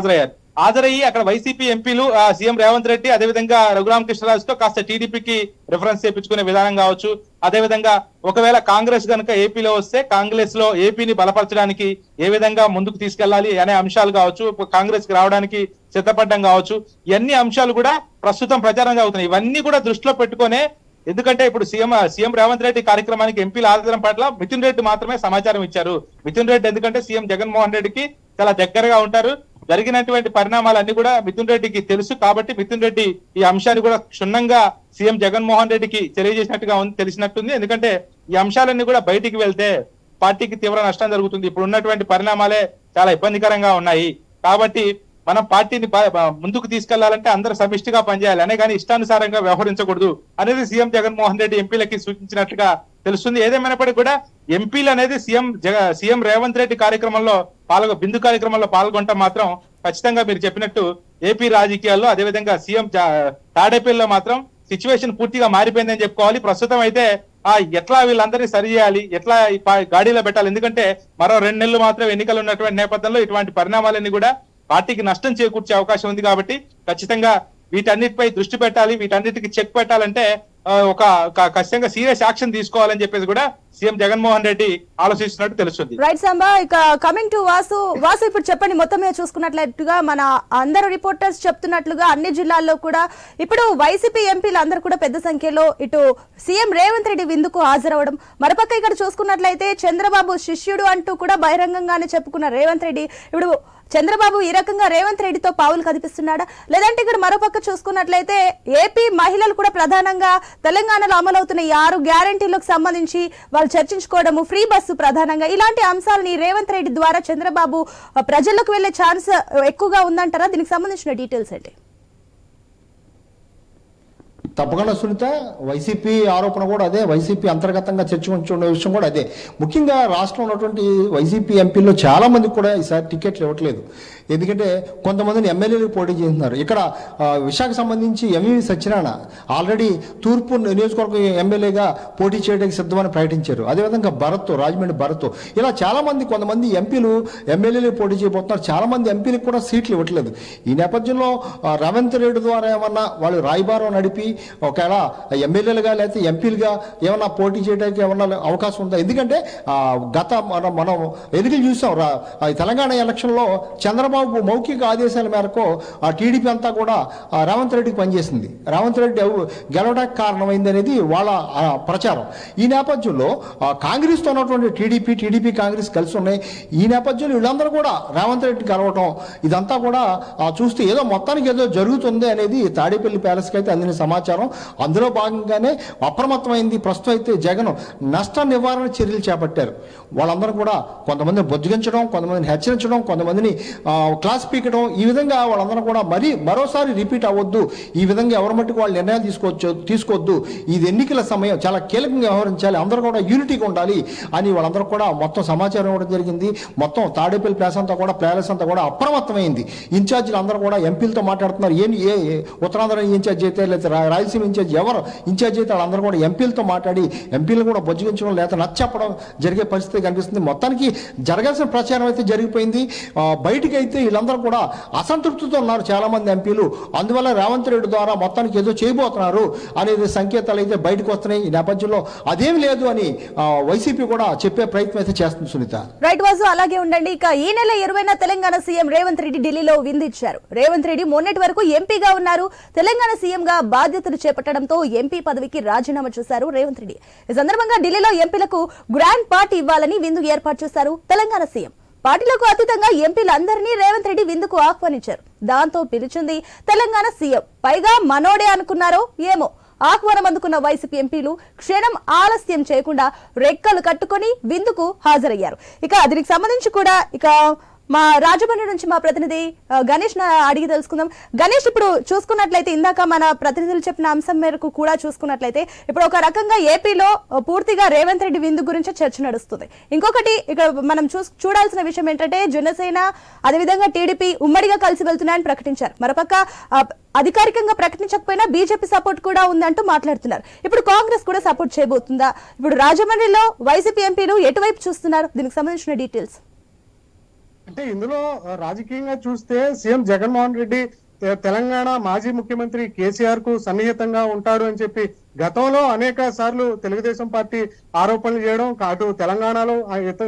హాజరయ్యి అక్కడ వైసీపీ ఎంపీలు సీఎం రేవంత్ రెడ్డి అదేవిధంగా రఘురామకృష్ణరాజుతో కాస్త టీడీపీకి రిఫరెన్స్ చేయించుకునే విధానం కావచ్చు. అదేవిధంగా ఒకవేళ కాంగ్రెస్ కనుక ఏపీలో వస్తే కాంగ్రెస్ లో ఏపీని బలపరచడానికి ఏ విధంగా ముందుకు తీసుకెళ్లాలి అనే అంశాలు కావచ్చు, కాంగ్రెస్ కి రావడానికి సిద్ధపడడం కావచ్చు, ఇవన్నీ అంశాలు కూడా ప్రస్తుతం ప్రచారం జరుగుతున్నాయి. ఇవన్నీ కూడా దృష్టిలో పెట్టుకునే, ఎందుకంటే ఇప్పుడు సీఎం రేవంత్ రెడ్డి కార్యక్రమానికి ఎంపీల ఆదరణ పట్ల మిథున్ రెడ్డి మాత్రమే సమాచారం ఇచ్చారు. మిథున్ రెడ్డి ఎందుకంటే సీఎం జగన్మోహన్ రెడ్డికి చాలా దగ్గరగా ఉంటారు. జరిగినటువంటి పరిణామాలన్నీ కూడా మిథున్ రెడ్డికి తెలుసు కాబట్టి మిథున్ రెడ్డి ఈ అంశాన్ని కూడా క్షుణ్ణంగా సీఎం జగన్మోహన్ రెడ్డికి తెలిసినట్టుంది. ఎందుకంటే ఈ అంశాలన్నీ కూడా బయటికి వెళ్తే పార్టీకి తీవ్ర నష్టం జరుగుతుంది. ఇప్పుడు ఉన్నటువంటి పరిణామాలే చాలా ఇబ్బందికరంగా ఉన్నాయి. కాబట్టి మనం పార్టీని ముందుకు తీసుకెళ్లాలంటే అందరూ సమిష్టిగా పనిచేయాలి అనే కానీ ఇష్టానుసారంగా వ్యవహరించకూడదు అనేది సీఎం జగన్మోహన్ రెడ్డి ఎంపీలకి సూచించినట్టుగా తెలుస్తుంది. ఏదేమైనప్పటికీ కూడా ఎంపీలు అనేది సీఎం రేవంత్ రెడ్డి బిందు కార్యక్రమంలో పాల్గొనడం మాత్రం ఖచ్చితంగా మీరు చెప్పినట్టు ఏపీ రాజకీయాల్లో అదేవిధంగా సీఎం తాడేపల్లిలో మాత్రం సిచ్యువేషన్ పూర్తిగా మారిపోయిందని చెప్పుకోవాలి. ప్రస్తుతం అయితే ఎట్లా వీళ్ళందరినీ సరి చేయాలి, ఎట్లా గాడిలో పెట్టాలి, ఎందుకంటే మరో 2 నెలలు మాత్రం ఎన్నికలు ఉన్నటువంటి నేపథ్యంలో ఇటువంటి పరిణామాలన్నీ కూడా పార్టీకి నష్టం చేకూర్చే అవకాశం ఉంది. కాబట్టి ఖచ్చితంగా వీటన్నిటిపై దృష్టి పెట్టాలి. వీటన్నిటికి చెక్ పెట్టాలంటే ఖచ్చితంగా సీరియస్ యాక్షన్ తీసుకోవాలని చెప్పేసి కూడా సీఎం జగన్మోహన్ రెడ్డి ఆలోచిస్తున్నట్టు తెలుస్తుంది. రైట్ సాంబా, ఇక కమింగ్ టు వాసు ఇప్పుడు చెప్పండి, మొత్తం మీద చూసుకున్నట్లుగా మన అందరు రిపోర్టర్స్ చెప్తున్నట్లుగా అన్ని జిల్లాల్లో కూడా ఇప్పుడు వైసీపీ ఎంపీలు అందరూ కూడా పెద్ద సంఖ్యలో ఇటు సీఎం రేవంత్ రెడ్డి విందుకు హాజరవడం, మరోపక్క ఇక్కడ చూసుకున్నట్లయితే చంద్రబాబు శిష్యుడు అంటూ కూడా బహిరంగంగానే చెప్పుకున్న రేవంత్ రెడ్డి ఇప్పుడు చంద్రబాబు ఈ రకంగా రేవంత్ రెడ్డితో పావులు కదిపిస్తున్నాడా, లేదంటే ఇక్కడ మరోపక్క చూసుకున్నట్లయితే ఏపీ మహిళలు కూడా ప్రధానంగా తెలంగాణలో అమలవుతున్న 6 గ్యారంటీలకు సంబంధించి వాళ్ళు చర్చించుకోవడము, ఫ్రీ బస్సు ప్రధానంగా ఇలాంటి అంశాలని రేవంత్ రెడ్డి ద్వారా చంద్రబాబు ప్రజల్లోకి వెళ్లే ఛాన్స్ ఎక్కువగా ఉందంటారా? దీనికి సంబంధించిన డీటెయిల్స్ ఏంటి? తప్పకుండా సునీత, వైసీపీ ఆరోపణ కూడా అదే, వైసీపీ అంతర్గతంగా చర్చించుకునే విషయం కూడా అదే. ముఖ్యంగా రాష్ట్రంలో ఉన్నటువంటి వైసీపీ ఎంపీల్లో చాలా మందికి కూడా ఈసారి టికెట్లు ఇవ్వట్లేదు. ఎందుకంటే కొంతమందిని ఎమ్మెల్యేలు పోటీ చేస్తున్నారు. ఇక్కడ విశాఖ సంబంధించి ఎంవి సత్యనారాయణ ఆల్రెడీ తూర్పు నియోజకవర్గం ఎమ్మెల్యేగా పోటీ చేయడానికి సిద్ధమని ప్రకటించారు. అదేవిధంగా రాజమండ్రి భరత్, ఇలా చాలా మంది కొంతమంది ఎంపీలు ఎమ్మెల్యేలు పోటీ చేయబోతున్నారు. చాలా మంది ఎంపీలకు కూడా సీట్లు ఇవ్వట్లేదు. ఈ నేపథ్యంలో రేవంత్ రెడ్డి ద్వారా ఏమన్నా వాళ్ళు రాయబారం నడిపి ఒకవేళ ఎమ్మెల్యేలుగా లేకపోతే ఎంపీలుగా ఏమన్నా పోటీ చేయడానికి ఏమన్నా అవకాశం ఉందా? ఎందుకంటే గత మనం ఎన్నికలు చూసాం, తెలంగాణ ఎలక్షన్లో చంద్రబాబు మౌఖిక ఆదేశాల మేరకు ఆ టీడీపీ అంతా కూడా రేవంత్ రెడ్డికి పనిచేసింది. రేవంత్ రెడ్డి గెలవడానికి కారణమైంది అనేది వాళ్ళ ప్రచారం. ఈ నేపథ్యంలో కాంగ్రెస్తో ఉన్నటువంటి టీడీపీ కాంగ్రెస్ కలిసి ఉన్నాయి. ఈ నేపథ్యంలో వీళ్ళందరూ కూడా రేవంత్ రెడ్డి కలవటం ఇదంతా కూడా చూస్తే ఏదో మొత్తానికి ఏదో జరుగుతుంది అనేది తాడేపల్లి ప్యాలెస్కి అయితే అందిన సమాచారం. అందులో భాగంగానే అప్రమత్తమైంది. ప్రస్తుతం అయితే జగన్ నష్ట నివారణ చర్యలు చేపట్టారు. వాళ్ళందరూ కూడా కొంతమందిని బొజ్జగించడం, కొంతమందిని హెచ్చరించడం, కొంతమందిని క్లాస్ పీకడం, ఈ విధంగా వాళ్ళందరూ కూడా మరోసారి రిపీట్ అవ్వద్దు, ఈ విధంగా ఎవరి మట్టుకు వాళ్ళు నిర్ణయాలు తీసుకోవద్దు, ఇది ఎన్నికల సమయం, చాలా కీలకంగా వ్యవహరించాలి, అందరూ కూడా యూనిటీగా ఉండాలి అని వాళ్ళందరూ కూడా మొత్తం సమాచారం ఇవ్వడం జరిగింది. మొత్తం తాడేపల్లి ప్యాలెస్ అంతా కూడా అప్రమత్తమైంది. ఇన్ఛార్జీలు అందరూ కూడా ఎంపీలతో మాట్లాడుతున్నారు. ఏ ఉత్తరాంధ్ర ఇన్ఛార్జ్ అయితే లేదా రాయలసీమ ఇన్ఛార్జ్ ఎవరు ఇన్ఛార్జ్ అయితే వాళ్ళందరూ కూడా ఎంపీలతో మాట్లాడి ఎంపీలు కూడా బొజ్జగించడం లేదా నచ్చప్పడం జరిగే పరిస్థితి కనిపిస్తుంది. మొత్తానికి జరగాల్సిన ప్రచారం అయితే జరిగిపోయింది. బయటికి అయితే వీళ్ళందరూ కూడా అసంతృప్తితో ఉన్నారు చాలా మంది ఎంపీలు. అందువల్ల రేవంత్ రెడ్డి ద్వారా మొత్తానికి ఏదో చేయబోతున్నారు అనేది సంకేతాలు అయితే బయటకు వస్తున్నాయి. ఈ నేపథ్యంలో అదేం లేదు అని వైసీపీ కూడా చెప్పే ప్రయత్నం అయితే చేస్తుంది. సునీత, రైట్ వాసు, అలాగే ఉండండి. ఇక ఈ నెల 20న తెలంగాణ సీఎం రేవంత్ రెడ్డి ఢిల్లీలో విందిచ్చారు. రేవంత్ రెడ్డి మొన్నటి వరకు ఎంపీగా ఉన్నారు. తెలంగాణ సీఎంగా బాధ్యతలు చేపట్టడంతో ఎంపీ పదవికి రాజీనామా చేశారు రేవంత్ రెడ్డి. ఈ సందర్భంగా ఢిల్లీలో ఎంపీలకు గ్రాండ్ పార్టీ ఇవ్వాలని విందు ఏర్పాటు చేశారు తెలంగాణ సీఎం. పార్టీలకు అతీతంగా ఎంపీలందరినీ రేవంత్ రెడ్డి విందుకు ఆహ్వానించారు. దాంతో పిలిచింది తెలంగాణ సీఎం. పైగా మనోడే అనుకున్నారో ఏమో, ఆహ్వానం అందుకున్న వైసీపీ ఎంపీలు క్షణం ఆలస్యం చేయకుండా రెక్కలు కట్టుకుని విందుకు హాజరయ్యారు. ఇక దీనికి సంబంధించి కూడా మా రాజమండ్రి నుంచి మా ప్రతినిధి గణేష్ అడిగి తెలుసుకుందాం. గణేష్, ఇప్పుడు చూసుకున్నట్లయితే ఇందాక మన ప్రతినిధులు చెప్పిన అంశం మేరకు కూడా చూసుకున్నట్లయితే ఇప్పుడు ఒక రకంగా ఏపీలో పూర్తిగా రేవంత్ రెడ్డి విందు గురించి చర్చ నడుస్తుంది. ఇంకొకటి ఇక్కడ మనం చూడాల్సిన విషయం ఏంటంటే జనసేన అదేవిధంగా టీడీపీ ఉమ్మడిగా కలిసి వెళ్తున్నాయని ప్రకటించారు. మరోపక్క అధికారికంగా ప్రకటించకపోయినా బీజేపీ సపోర్ట్ కూడా ఉందంటూ మాట్లాడుతున్నారు. ఇప్పుడు కాంగ్రెస్ కూడా సపోర్ట్ చేయబోతుందా? ఇప్పుడు రాజమండ్రిలో వైసీపీ ఎంపీలు ఎటువైపు చూస్తున్నారు? దీనికి సంబంధించిన డీటెయిల్స్ అంటే ఇందులో రాజకీయంగా చూస్తే సీఎం జగన్మోహన్ రెడ్డి తెలంగాణ మాజీ ముఖ్యమంత్రి కేసీఆర్ కు సన్నిహితంగా ఉంటాడు అని చెప్పి గతంలో అనేక సార్లు తెలుగుదేశం పార్టీ ఆరోపణలు చేయడం, అటు తెలంగాణలో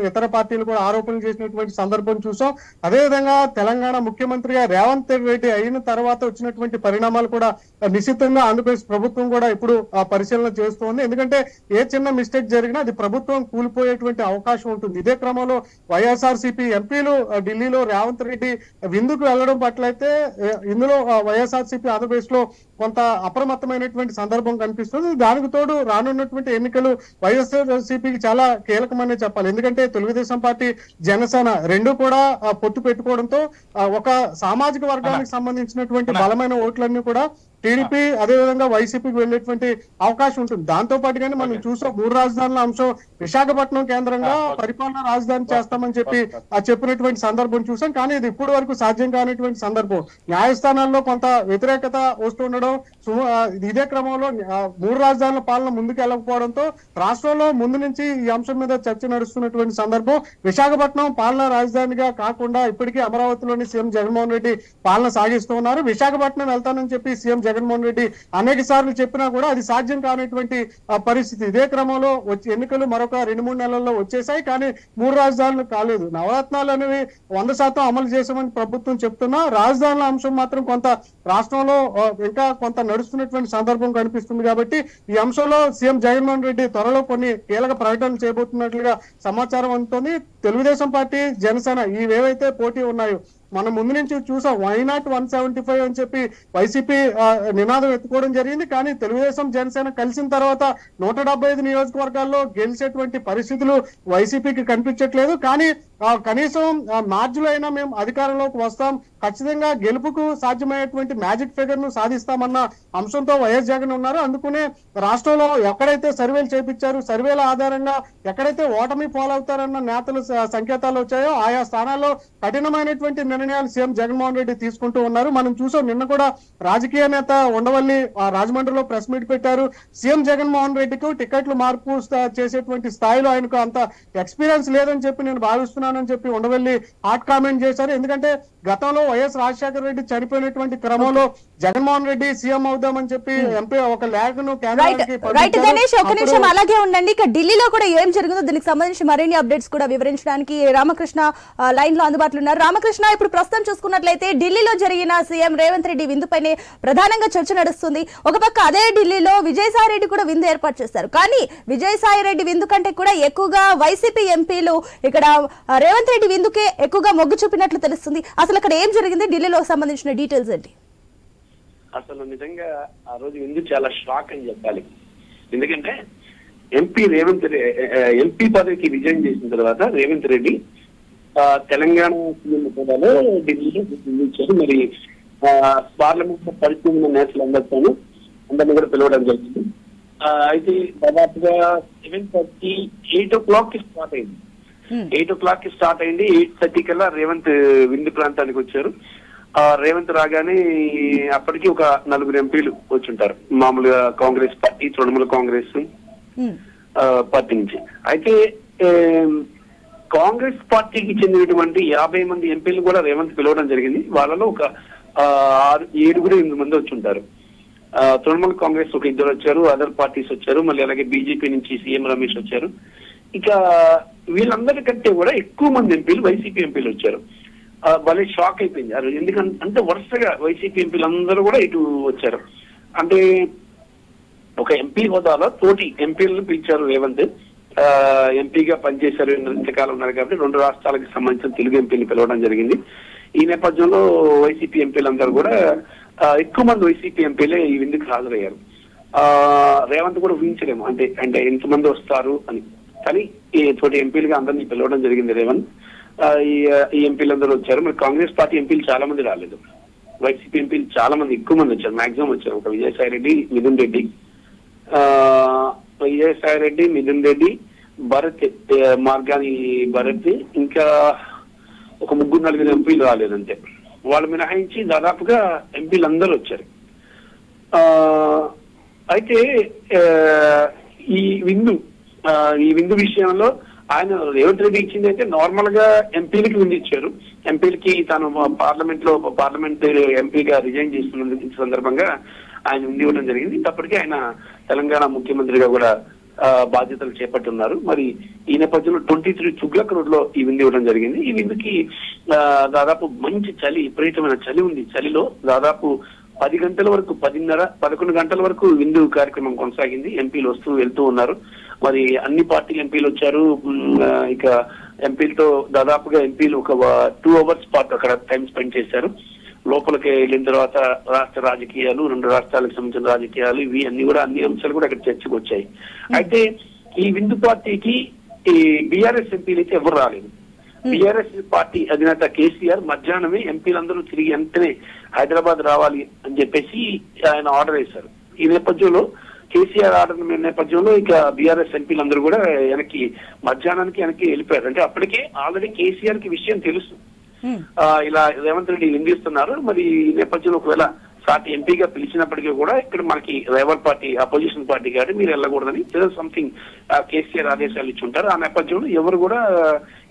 ఇతర పార్టీలు కూడా ఆరోపణలు చేసినటువంటి సందర్భం చూసాం. అదేవిధంగా తెలంగాణ ముఖ్యమంత్రిగా రేవంత్ రెడ్డి అయిన తర్వాత వచ్చినటువంటి పరిణామాలు కూడా నిశ్చితంగా ఆంధ్రప్రదేశ్ ప్రభుత్వం కూడా ఇప్పుడు పరిశీలన చేస్తోంది. ఎందుకంటే ఏ చిన్న మిస్టేక్ జరిగినా అది ప్రభుత్వం కూలిపోయేటువంటి అవకాశం ఉంటుంది. ఇదే క్రమంలో వైఎస్ఆర్సీపీ ఎంపీలు ఢిల్లీలో రేవంత్ రెడ్డి విందుకు వెళ్లడం పట్ల అయితే ఇందులో వైఎస్ఆర్సీపీ ఆంధ్రప్రదేశ్ లో కొంత అప్రమత్తమైనటువంటి సందర్భం కనిపిస్తుంది. దానికి తోడు రానున్నటువంటి ఎన్నికలు వైఎస్ఆర్సీపీకి చాలా కీలకమనే చెప్పాలి. ఎందుకంటే తెలుగుదేశం పార్టీ జనసేన రెండు కూడా పొత్తు పెట్టుకోవడంతో ఒక సామాజిక వర్గానికి సంబంధించినటువంటి బలమైన ఓట్లన్నీ కూడా టీడీపీ అదేవిధంగా వైసీపీకి వెళ్లేటువంటి అవకాశం ఉంటుంది. దాంతో పాటుగానే మనం చూసాం 3 రాజధానుల అంశం విశాఖపట్నం కేంద్రంగా పరిపాలనా రాజధాని చేస్తామని చెప్పి చెప్పినటువంటి సందర్భం చూసాం. కానీ ఇది ఇప్పటి వరకు సాధ్యం కానిటువంటి సందర్భం. న్యాయస్థానాల్లో కొంత వ్యతిరేకత వస్తుండడం, ఇదే క్రమంలో 3 రాజధానుల పాలన ముందుకు వెళ్ళకపోవడంతో రాష్ట్రంలో ముందు నుంచి ఈ అంశం మీద చర్చ నడుస్తున్నటువంటి సందర్భం. విశాఖపట్నం పాలనా రాజధానిగా కాకుండా ఇప్పటికీ అమరావతిలోని సీఎం జగన్మోహన్ రెడ్డి పాలన సాగిస్తూ ఉన్నారు. విశాఖపట్నం వెళ్తానని చెప్పి సీఎం జగన్మోహన్ రెడ్డి అనేక సార్లు చెప్పినా కూడా అది సాధ్యం కానటువంటి పరిస్థితి. ఇదే క్రమంలో ఎన్నికలు మరొక 2-3 నెలల్లో వచ్చేసాయి, కానీ 3 రాజధానులు కాలేదు. నవరత్నాలు అనేవి 100% అమలు చేసామని ప్రభుత్వం చెప్తున్నా రాజధానుల అంశం మాత్రం కొంత రాష్ట్రంలో ఇంకా కొంత నడుస్తున్నటువంటి సందర్భం కనిపిస్తుంది. కాబట్టి ఈ అంశంలో సీఎం జగన్మోహన్ రెడ్డి త్వరలో కొన్ని కీలక ప్రకటనలు చేయబోతున్నట్లుగా సమాచారం అందుతోంది. తెలుగుదేశం పార్టీ, జనసేన ఇవేవైతే పోటీ ఉన్నాయో మనం ముందు నుంచి చూసాం. వైనాట్ 175 అని చెప్పి వైసీపీ నినాదం ఎత్తుకోవడం జరిగింది. కానీ తెలుగుదేశం, జనసేన కలిసిన తర్వాత 175 నియోజకవర్గాల్లో గెలిచేటువంటి పరిస్థితులు వైసీపీకి కనిపించట్లేదు. కానీ కనీసం మార్చిలో అయినా మేము అధికారంలోకి వస్తాం, ఖచ్చితంగా గెలుపుకు సాధ్యమయ్యేటువంటి మ్యాజిక్ ఫిగర్ ను సాధిస్తామన్న అంశంతో వైఎస్ జగన్ ఉన్నారు. అందుకునే రాష్ట్రంలో ఎక్కడైతే సర్వేలు చేపించారు, సర్వేల ఆధారంగా ఎక్కడైతే ఓటమి పాలవుతారన్న నేతలు సంకేతాలు వచ్చాయో ఆయా స్థానాల్లో కఠినమైనటువంటి నిర్ణయాలు సీఎం జగన్మోహన్ రెడ్డి తీసుకుంటూ ఉన్నారు. మనం చూసాం, నిన్న కూడా రాజకీయ నేత ఉండవల్లి రాజమండ్రిలో ప్రెస్ మీట్ పెట్టారు. సీఎం జగన్మోహన్ రెడ్డికి టికెట్లు మార్పు చేసేటువంటి స్థాయిలో ఆయనకు అంత ఎక్స్పీరియన్స్ లేదని చెప్పి నేను భావిస్తున్నానని చెప్పి ఉండవల్లి హాట్ కామెంట్ చేశారు. ఎందుకంటే గతంలో వైఎస్ రాజశేఖర రెడ్డి చనిపోయినటువంటి క్రమంలో జగన్మోహన్ రెడ్డి సీఎం అవుదామని చెప్పి ఎంపీ ఒక ల్యాగ్ ను అలాగే ఉండండి. ఇక ఢిల్లీలో కూడా ఏం జరిగిందో దీనికి సంబంధించి మరిన్ని అప్డేట్స్ కూడా వివరించడానికి రామకృష్ణ లైన్ లో అందుబాటులో ఉన్నారు. రామకృష్ణ, ఇప్పుడు ప్రస్తుతం చూసుకున్నట్లయితే ఢిల్లీలో జరిగిన సీఎం రేవంత్ రెడ్డి విందుపైనే ప్రధానంగా చర్చ నడుస్తుంది. ఒక పక్క అదే ఢిల్లీలో విజయసాయి రెడ్డి కూడా విందు ఏర్పాటు చేశారు. కానీ విజయసాయి రెడ్డి విందు కంటే కూడా ఎక్కువగా వైసీపీ ఎంపీలు ఇక్కడ రేవంత్ రెడ్డి విందుకే ఎక్కువగా మొగ్గు చూపినట్లు తెలుస్తుంది. అసలు అక్కడ ఏం జరిగింది, ఢిల్లీలో సంబంధించిన డీటెయిల్స్ ఏంటి? అసలు నిజంగా ఆ రోజు విందు చాలా షాక్ అని చెప్పాలి. ఎందుకంటే ఎంపీ పదవికి రిజైన్ చేసిన తర్వాత రేవంత్ రెడ్డి తెలంగాణ సీఎం హోదాలో ఢిల్లీలో ఇచ్చారు. మరి పార్లమెంట్ లో పరిస్థితున్న నేతలందరితోనూ అందరినీ కూడా పిలవడం జరిగింది. అయితే దాదాపుగా 7:30, 8 o'clock కి స్టార్ట్ అయింది. 8 o'clock కి స్టార్ట్ అయింది. 8:30 కల్లా రేవంత్ విందు ప్రాంతానికి వచ్చారు. రేవంత్ రాగానే అప్పటికి ఒక 4 ఎంపీలు వచ్చుంటారు, మామూలుగా కాంగ్రెస్ పార్టీ, తృణమూల కాంగ్రెస్ పార్టీ నుంచి. అయితే కాంగ్రెస్ పార్టీకి చెందినటువంటి 50 మంది ఎంపీలు కూడా రేవంత్ పిలవడం జరిగింది. వాళ్ళలో ఒక 7-8 మంది వచ్చుంటారు. తృణమూల కాంగ్రెస్ ఒక 2 వచ్చారు, అదర్ పార్టీస్ వచ్చారు, మళ్ళీ అలాగే బీజేపీ నుంచి సీఎం రమేష్ వచ్చారు. ఇక వీళ్ళందరికంటే కూడా ఎక్కువ మంది ఎంపీలు వైసీపీ ఎంపీలు వచ్చారు. భలే షాక్ అయిపోయింది. ఎందుకంటే వరుసగా వైసీపీ ఎంపీలు అందరూ కూడా ఇటు వచ్చారు. అంటే ఒక ఎంపీ హోదాలో తోటి ఎంపీలను పిలిచారు రేవంత్. ఎంపీగా పనిచేశారు, ఇంతకాలం ఉన్నారు కాబట్టి 2 రాష్ట్రాలకు సంబంధించిన తెలుగు ఎంపీలు పిలవడం జరిగింది. ఈ నేపథ్యంలో వైసీపీ ఎంపీలందరూ కూడా ఎక్కువ మంది వైసీపీ ఎంపీలే ఈ విందుకు హాజరయ్యారు. రేవంత్ కూడా ఊహించలేము అంటే ఎంతమంది వస్తారు అని. కానీ ఈ తోటి ఎంపీలుగా అందరినీ పిలవడం జరిగింది రేవంత్. ఈ ఎంపీలందరూ వచ్చారు. మరి కాంగ్రెస్ పార్టీ ఎంపీలు చాలా మంది రాలేదు, వైసీపీ ఎంపీలు చాలా మంది ఎక్కువ మంది వచ్చారు, మాక్సిమం వచ్చారు. ఒక విజయసాయి రెడ్డి, మిథున్ రెడ్డి, భరత్, మార్గాని భరత్, ఇంకా ఒక 3-4 ఎంపీలు రాలేదంటే. వాళ్ళు మినహాయించి దాదాపుగా ఎంపీలు అందరూ వచ్చారు. అయితే ఈ విందు విషయంలో ఆయన రేవంత్ రెడ్డి ఇచ్చింది అయితే నార్మల్ గా ఎంపీలకి విందు ఇచ్చారు. ఎంపీలకి తాను పార్లమెంట్ ఎంపీగా రిజైన్ చేస్తున్న సందర్భంగా ఆయన విందు ఇవ్వడం జరిగింది. అప్పటికే ఆయన తెలంగాణ ముఖ్యమంత్రిగా కూడా బాధ్యతలు చేపట్టున్నారు. మరి ఈ నేపథ్యంలో 23 తుగ్లక్ రోడ్ లో ఈ విందు ఇవ్వడం జరిగింది. ఈ విందుకి దాదాపు మంచి చలి, విపరీతమైన చలి ఉంది. చలిలో దాదాపు 10 గంటల వరకు, 10:30-11 గంటల వరకు విందు కార్యక్రమం కొనసాగింది. ఎంపీలు వస్తూ వెళ్తూ ఉన్నారు. మరి అన్ని పార్టీల ఎంపీలు వచ్చారు. ఇక ఎంపీలతో దాదాపుగా ఎంపీలు ఒక 2 hours పాటు అక్కడ టైం స్పెండ్ చేశారు. లోపలికి వెళ్ళిన తర్వాత రాష్ట్ర రాజకీయాలు, 2 రాష్ట్రాలకు సంబంధించిన రాజకీయాలు, ఇవి అన్ని అంశాలు కూడా అక్కడ చర్చకు వచ్చాయి. అయితే ఈ విందు పార్టీకి ఈ బీఆర్ఎస్ ఎంపీలు అయితే ఎవరు రాలేదు. బీఆర్ఎస్ పార్టీ అధినేత కేసీఆర్ మధ్యాహ్నమే ఎంపీలందరూ తిరిగి వెంటనే హైదరాబాద్ రావాలి అని చెప్పేసి ఆయన ఆర్డర్ వేశారు. ఈ నేపథ్యంలో కేసీఆర్ ఆర్డర్ నేపథ్యంలో ఇక బీఆర్ఎస్ ఎంపీలందరూ కూడా మధ్యాహ్నానికి వెనక్కి వెళ్ళిపోయారు. అంటే అప్పటికే ఆల్రెడీ కేసీఆర్ కి విషయం తెలుసు, ఇలా రేవంత్ రెడ్డి నిందిస్తున్నారు. మరి ఈ నేపథ్యంలో ఒకవేళ సాటి ఎంపీగా పిలిచినప్పటికీ కూడా ఇక్కడ మనకి రైవల్ పార్టీ, అపోజిషన్ పార్టీ కాబట్టి మీరు వెళ్ళకూడదని సంథింగ్ కేసీఆర్ ఆదేశాలు ఇచ్చి ఉంటారు. ఆ నేపథ్యంలో ఎవరు కూడా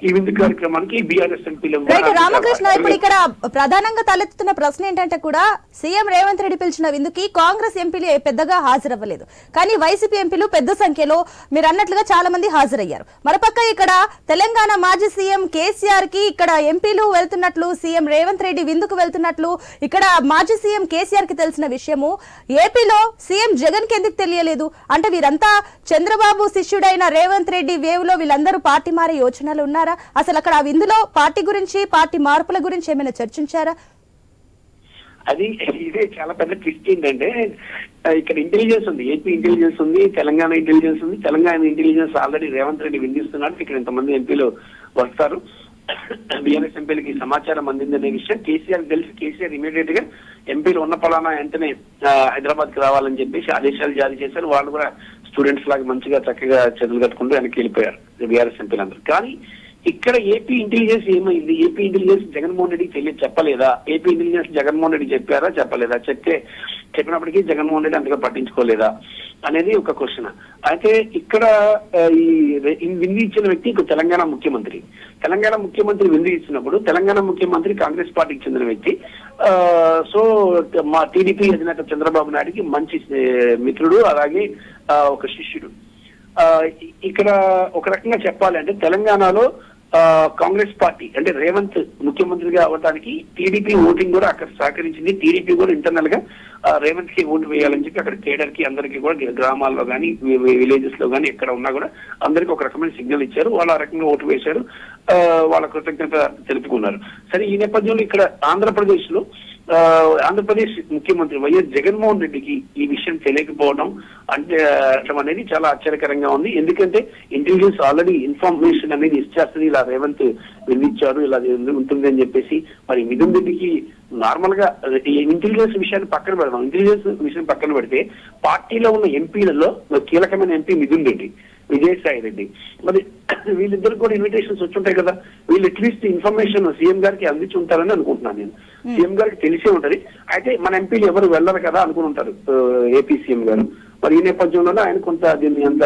ఈ విందు కార్యక్రమానికి బీఆర్ఎస్ ఎంపీలు రామకృష్ణ, ఇప్పుడు ఇక్కడ ప్రధానంగా తలెత్తుతున్న ప్రశ్న ఏంటంటే కూడా సీఎం రేవంత్ రెడ్డి పిలిచిన విందుకి కాంగ్రెస్ ఎంపీలు పెద్దగా హాజరవ్వలేదు, కానీ వైసీపీ ఎంపీలు పెద్ద సంఖ్యలో మీరు అన్నట్లుగా చాలా మంది హాజరయ్యారు. మరోపక్క ఇక్కడ తెలంగాణ మాజీ సీఎం కేసీఆర్ కి ఇక్కడ ఎంపీలు వెళ్తున్నట్లు, సీఎం రేవంత్ రెడ్డి విందుకు వెళ్తున్నట్లు ఇక్కడ మాజీ సీఎం కేసీఆర్ కి తెలిసిన విషయము ఏపీలో సీఎం జగన్ కి ఎందుకు తెలియలేదు? అంటే వీరంతా చంద్రబాబు శిష్యుడైన రేవంత్ రెడ్డి వేవ్ లో వీళ్ళందరూ పార్టీ మారే యోచనలు ఉన్నారా? అసలు అక్కడ విందులో పార్టీ గురించి, పార్టీ మార్పుల గురించి ఏమైనా చర్చించారా? అది ఇదే చాలా పెద్ద ట్విస్ట్ ఏంటంటే ఇక్కడ ఇంటెలిజెన్స్ ఉంది, ఏపీ ఇంటెలిజెన్స్ ఉంది, తెలంగాణ ఇంటెలిజెన్స్ ఉంది. తెలంగాణ ఇంటెలిజెన్స్ ఆల్రెడీ రేవంత్ రెడ్డి విందిస్తున్నాడు, ఇక్కడ ఇంతమంది ఎంపీలు వస్తారు, బీఆర్ఎస్ ఎంపీలకి సమాచారం అందిందనే విషయం కేసీఆర్ తెలిసి కేసీఆర్ ఇమీడియట్ గా ఎంపీలు ఉన్న పలానా వెంటనే హైదరాబాద్ కి రావాలని చెప్పేసి ఆదేశాలు జారీ చేశారు. వాళ్ళు కూడా స్టూడెంట్స్ లాగా మంచిగా చక్కగా చేతులు కట్టుకుంటూ వెనక్కి వెళ్ళిపోయారు బీఆర్ఎస్ ఎంపీలందరూ. కానీ ఇక్కడ ఏపీ ఇంటెలిజెన్స్ ఏమైంది? ఏపీ ఇంటెలిజెన్స్ జగన్మోహన్ రెడ్డికి చెప్పలేదా? ఏపీ ఇంటెలిజెన్స్ జగన్మోహన్ రెడ్డి చెప్పారా, చెప్పలేదా? చెప్పినప్పటికీ జగన్మోహన్ రెడ్డి అంతగా పట్టించుకోలేదా అనేది ఒక క్వశ్చన్. అయితే ఇక్కడ ఈ విందు ఇచ్చిన వ్యక్తి ఇప్పుడు తెలంగాణ ముఖ్యమంత్రి. తెలంగాణ ముఖ్యమంత్రి విందు ఇచ్చినప్పుడు తెలంగాణ ముఖ్యమంత్రి కాంగ్రెస్ పార్టీకి చెందిన వ్యక్తి. సో మా టీడీపీ అధినేత చంద్రబాబు నాయుడికి మంచి మిత్రుడు, అలాగే ఒక శిష్యుడు. ఇక్కడ ఒక రకంగా చెప్పాలంటే తెలంగాణలో కాంగ్రెస్ పార్టీ అంటే రేవంత్ ముఖ్యమంత్రిగా అవ్వడానికి టీడీపీ ఓటింగ్ కూడా అక్కడ సహకరించింది. టీడీపీ కూడా ఇంటర్నల్ గా రేవంత్ కి ఓటు వేయాలని చెప్పి అక్కడ కేడర్ కి అందరికీ కూడా గ్రామాల్లో కానీ విలేజెస్ లో కానీ ఎక్కడ ఉన్నా కూడా అందరికి ఒక రకమైన సిగ్నల్ ఇచ్చారు. వాళ్ళు ఆ రకంగా ఓటు వేశారు, వాళ్ళ కృతజ్ఞత తెలుపుకున్నారు. సరే, ఈ నేపథ్యంలో ఇక్కడ ఆంధ్రప్రదేశ్ ముఖ్యమంత్రి వైఎస్ జగన్మోహన్ రెడ్డికి ఈ విషయం తెలియకపోవడం అంటే అనేది చాలా ఆశ్చర్యకరంగా ఉంది. ఎందుకంటే ఇంటెలిజెన్స్ ఆల్రెడీ ఇన్ఫర్మేషన్ అనేది ఇచ్చేస్తుంది, ఇలా రేవంత్ విధించారు, ఇలా ఉంటుంది అని చెప్పేసి. మరి మిథున్ రెడ్డికి నార్మల్ గా ఇంటెలిజెన్స్ విషయాన్ని పక్కన పెడదాం. ఇంటెలిజెన్స్ విషయం పక్కన పెడితే పార్టీలో ఉన్న ఎంపీలలో కీలకమైన ఎంపీ మిథున్ రెడ్డి, విజయసాయి రెడ్డి, మరి వీళ్ళిద్దరు కూడా ఇన్విటేషన్స్ వచ్చుంటాయి కదా. వీళ్ళు అట్లీస్ట్ ఇన్ఫర్మేషన్ సీఎం గారికి అందించి ఉంటారని అనుకుంటున్నాను నేను. సీఎం గారికి తెలిసే ఉంటది, అయితే మన ఎంపీలు ఎవరు వెళ్ళరు కదా అనుకుని ఉంటారు ఏపీ సీఎం గారు. మరి ఈ నేపథ్యంలోనే ఆయన కొంత దీన్ని అంత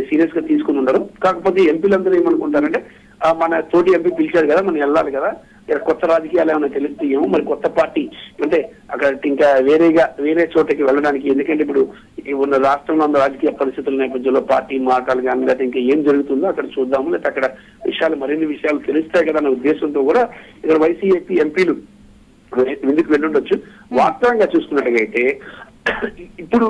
సీరియస్ గా తీసుకుని ఉండరు. కాకపోతే ఎంపీలందరూ ఏమనుకుంటారంటే మన తోటి ఎంపీ పిలిచారు కదా, మనం వెళ్ళాలి కదా, కొత్త రాజకీయాలు ఏమైనా తెలుస్తాయేమో, మరి కొత్త పార్టీ అంటే అక్కడ ఇంకా వేరే చోటకి వెళ్ళడానికి. ఎందుకంటే ఇప్పుడు ఉన్న రాష్ట్రంలో ఉన్న రాజకీయ పరిస్థితుల నేపథ్యంలో పార్టీ మార్గాలు కానీ లేకపోతే ఇంకా ఏం జరుగుతుందో అక్కడ చూద్దాము, లేకపోతే అక్కడ మరిన్ని విషయాలు తెలుస్తాయి కదా అనే ఉద్దేశంతో కూడా ఇక్కడ వైసీపీ ఎంపీలు ఎందుకు వెళ్ళుండొచ్చు. వాస్తవంగా చూసుకున్నట్టుగా అయితే ఇప్పుడు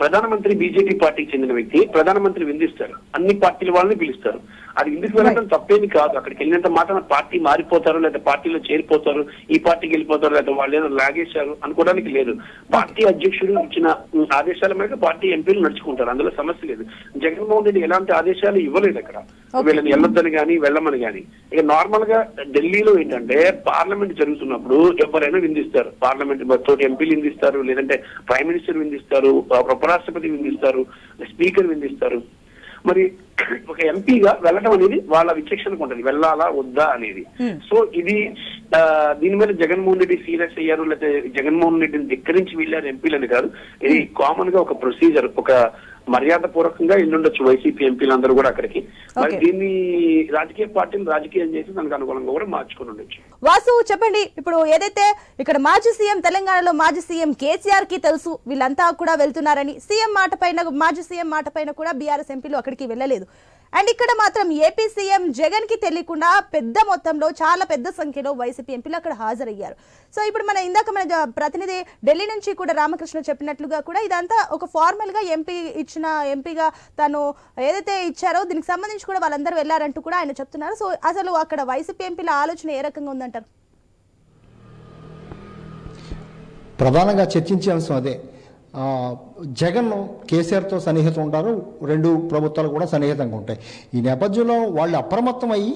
ప్రధానమంత్రి బీజేపీ పార్టీకి చెందిన వ్యక్తి ప్రధానమంత్రి విందిస్తారు, అన్ని పార్టీల వాళ్ళని పిలుస్తారు. అది ఇందుకు వెళ్ళడం తప్పేమి కాదు. అక్కడికి వెళ్ళినంత మాత్రం పార్టీ మారిపోతారు, లేదా పార్టీలో చేరిపోతారు, ఈ పార్టీకి వెళ్ళిపోతారు, లేదా వాళ్ళు ఏదో లాగేశారు అనుకోవడానికి లేదు. పార్టీ అధ్యక్షుడు ఇచ్చిన ఆదేశాల మేరకు పార్టీ ఎంపీలు నడుచుకుంటారు, అందులో సమస్య లేదు. జగన్మోహన్ రెడ్డి ఎలాంటి ఆదేశాలు ఇవ్వలేదు అక్కడ వీళ్ళని వెళ్ళొద్దని కానీ వెళ్ళమని కానీ. ఇక నార్మల్ గా ఢిల్లీలో ఏంటంటే పార్లమెంట్ జరుగుతున్నప్పుడు ఎవరైనా విందిస్తారు, పార్లమెంట్ తోటి ఎంపీలు విందిస్తారు, లేదంటే ప్రైమ్ మినిస్టర్ విందిస్తారు, ఉపరాష్ట్రపతి విందిస్తారు, స్పీకర్ విందిస్తారు. మరి ఒక ఎంపీగా వెళ్ళడం అనేది వాళ్ళ విచక్షణకు ఉంటుంది, వెళ్ళాలా వద్దా అనేది. సో ఇది దీని మీద జగన్మోహన్ రెడ్డి సీరియస్ అయ్యారు, లేకపోతే జగన్మోహన్ రెడ్డిని ధిక్కరించి వెళ్ళారు ఎంపీలని కాదు. ఇది కామన్ గా ఒక ప్రొసీజర్, ఒక మర్యాద పూర్వకంగా వెళ్ళుండొచ్చు వైసీపీ ఎంపీలందరూ కూడా అక్కడికి. మరి దీన్ని రాజకీయ పార్టీలు రాజకీయం చేసి దానికి అనుకూలంగా కూడా మార్చుకుని ఉండొచ్చు. వాసు చెప్పండి, ఇప్పుడు ఏదైతే ఇక్కడ మాజీ సీఎం తెలంగాణలో మాజీ సీఎం కేసీఆర్ కి తెలుసు వీళ్ళంతా కూడా వెళ్తున్నారని, సీఎం మాట పైన మాజీ సీఎం మాట పైన కూడా బీఆర్ఎస్ ఎంపీలు అక్కడికి వెళ్ళలేదు. అండ్ ఇక్కడ మాత్రం ఏపీ సీఎం జగన్ కి తెలియకుండా పెద్ద మొత్తంలో చాలా పెద్ద సంఖ్యలో వైసీపీ ఎంపీలు అక్కడ హాజరయ్యారు. సో ఇప్పుడు మన ప్రతినిధి ఢిల్లీ నుంచి కూడా రామకృష్ణ చెప్పినట్లుగా కూడా ఇదంతా ఒక ఫార్మల్ గా ఎంపీగా తను ఏదైతే ఇచ్చారో దీనికి సంబంధించి కూడా వాళ్ళందరూ వెళ్లారంటూ కూడా ఆయన చెప్తున్నారు. సో అసలు అక్కడ వైసీపీ ఎంపీల ఆలోచన ఏ రకంగా ఉందంటారు? ప్రధానంగా చర్చించే అంశం అదే. జగన్ కేసీఆర్తో సన్నిహితం ఉంటారు, రెండు ప్రభుత్వాలు కూడా సన్నిహితంగా ఉంటాయి. ఈ నేపథ్యంలో వాళ్ళు అప్రమత్తం అయ్యి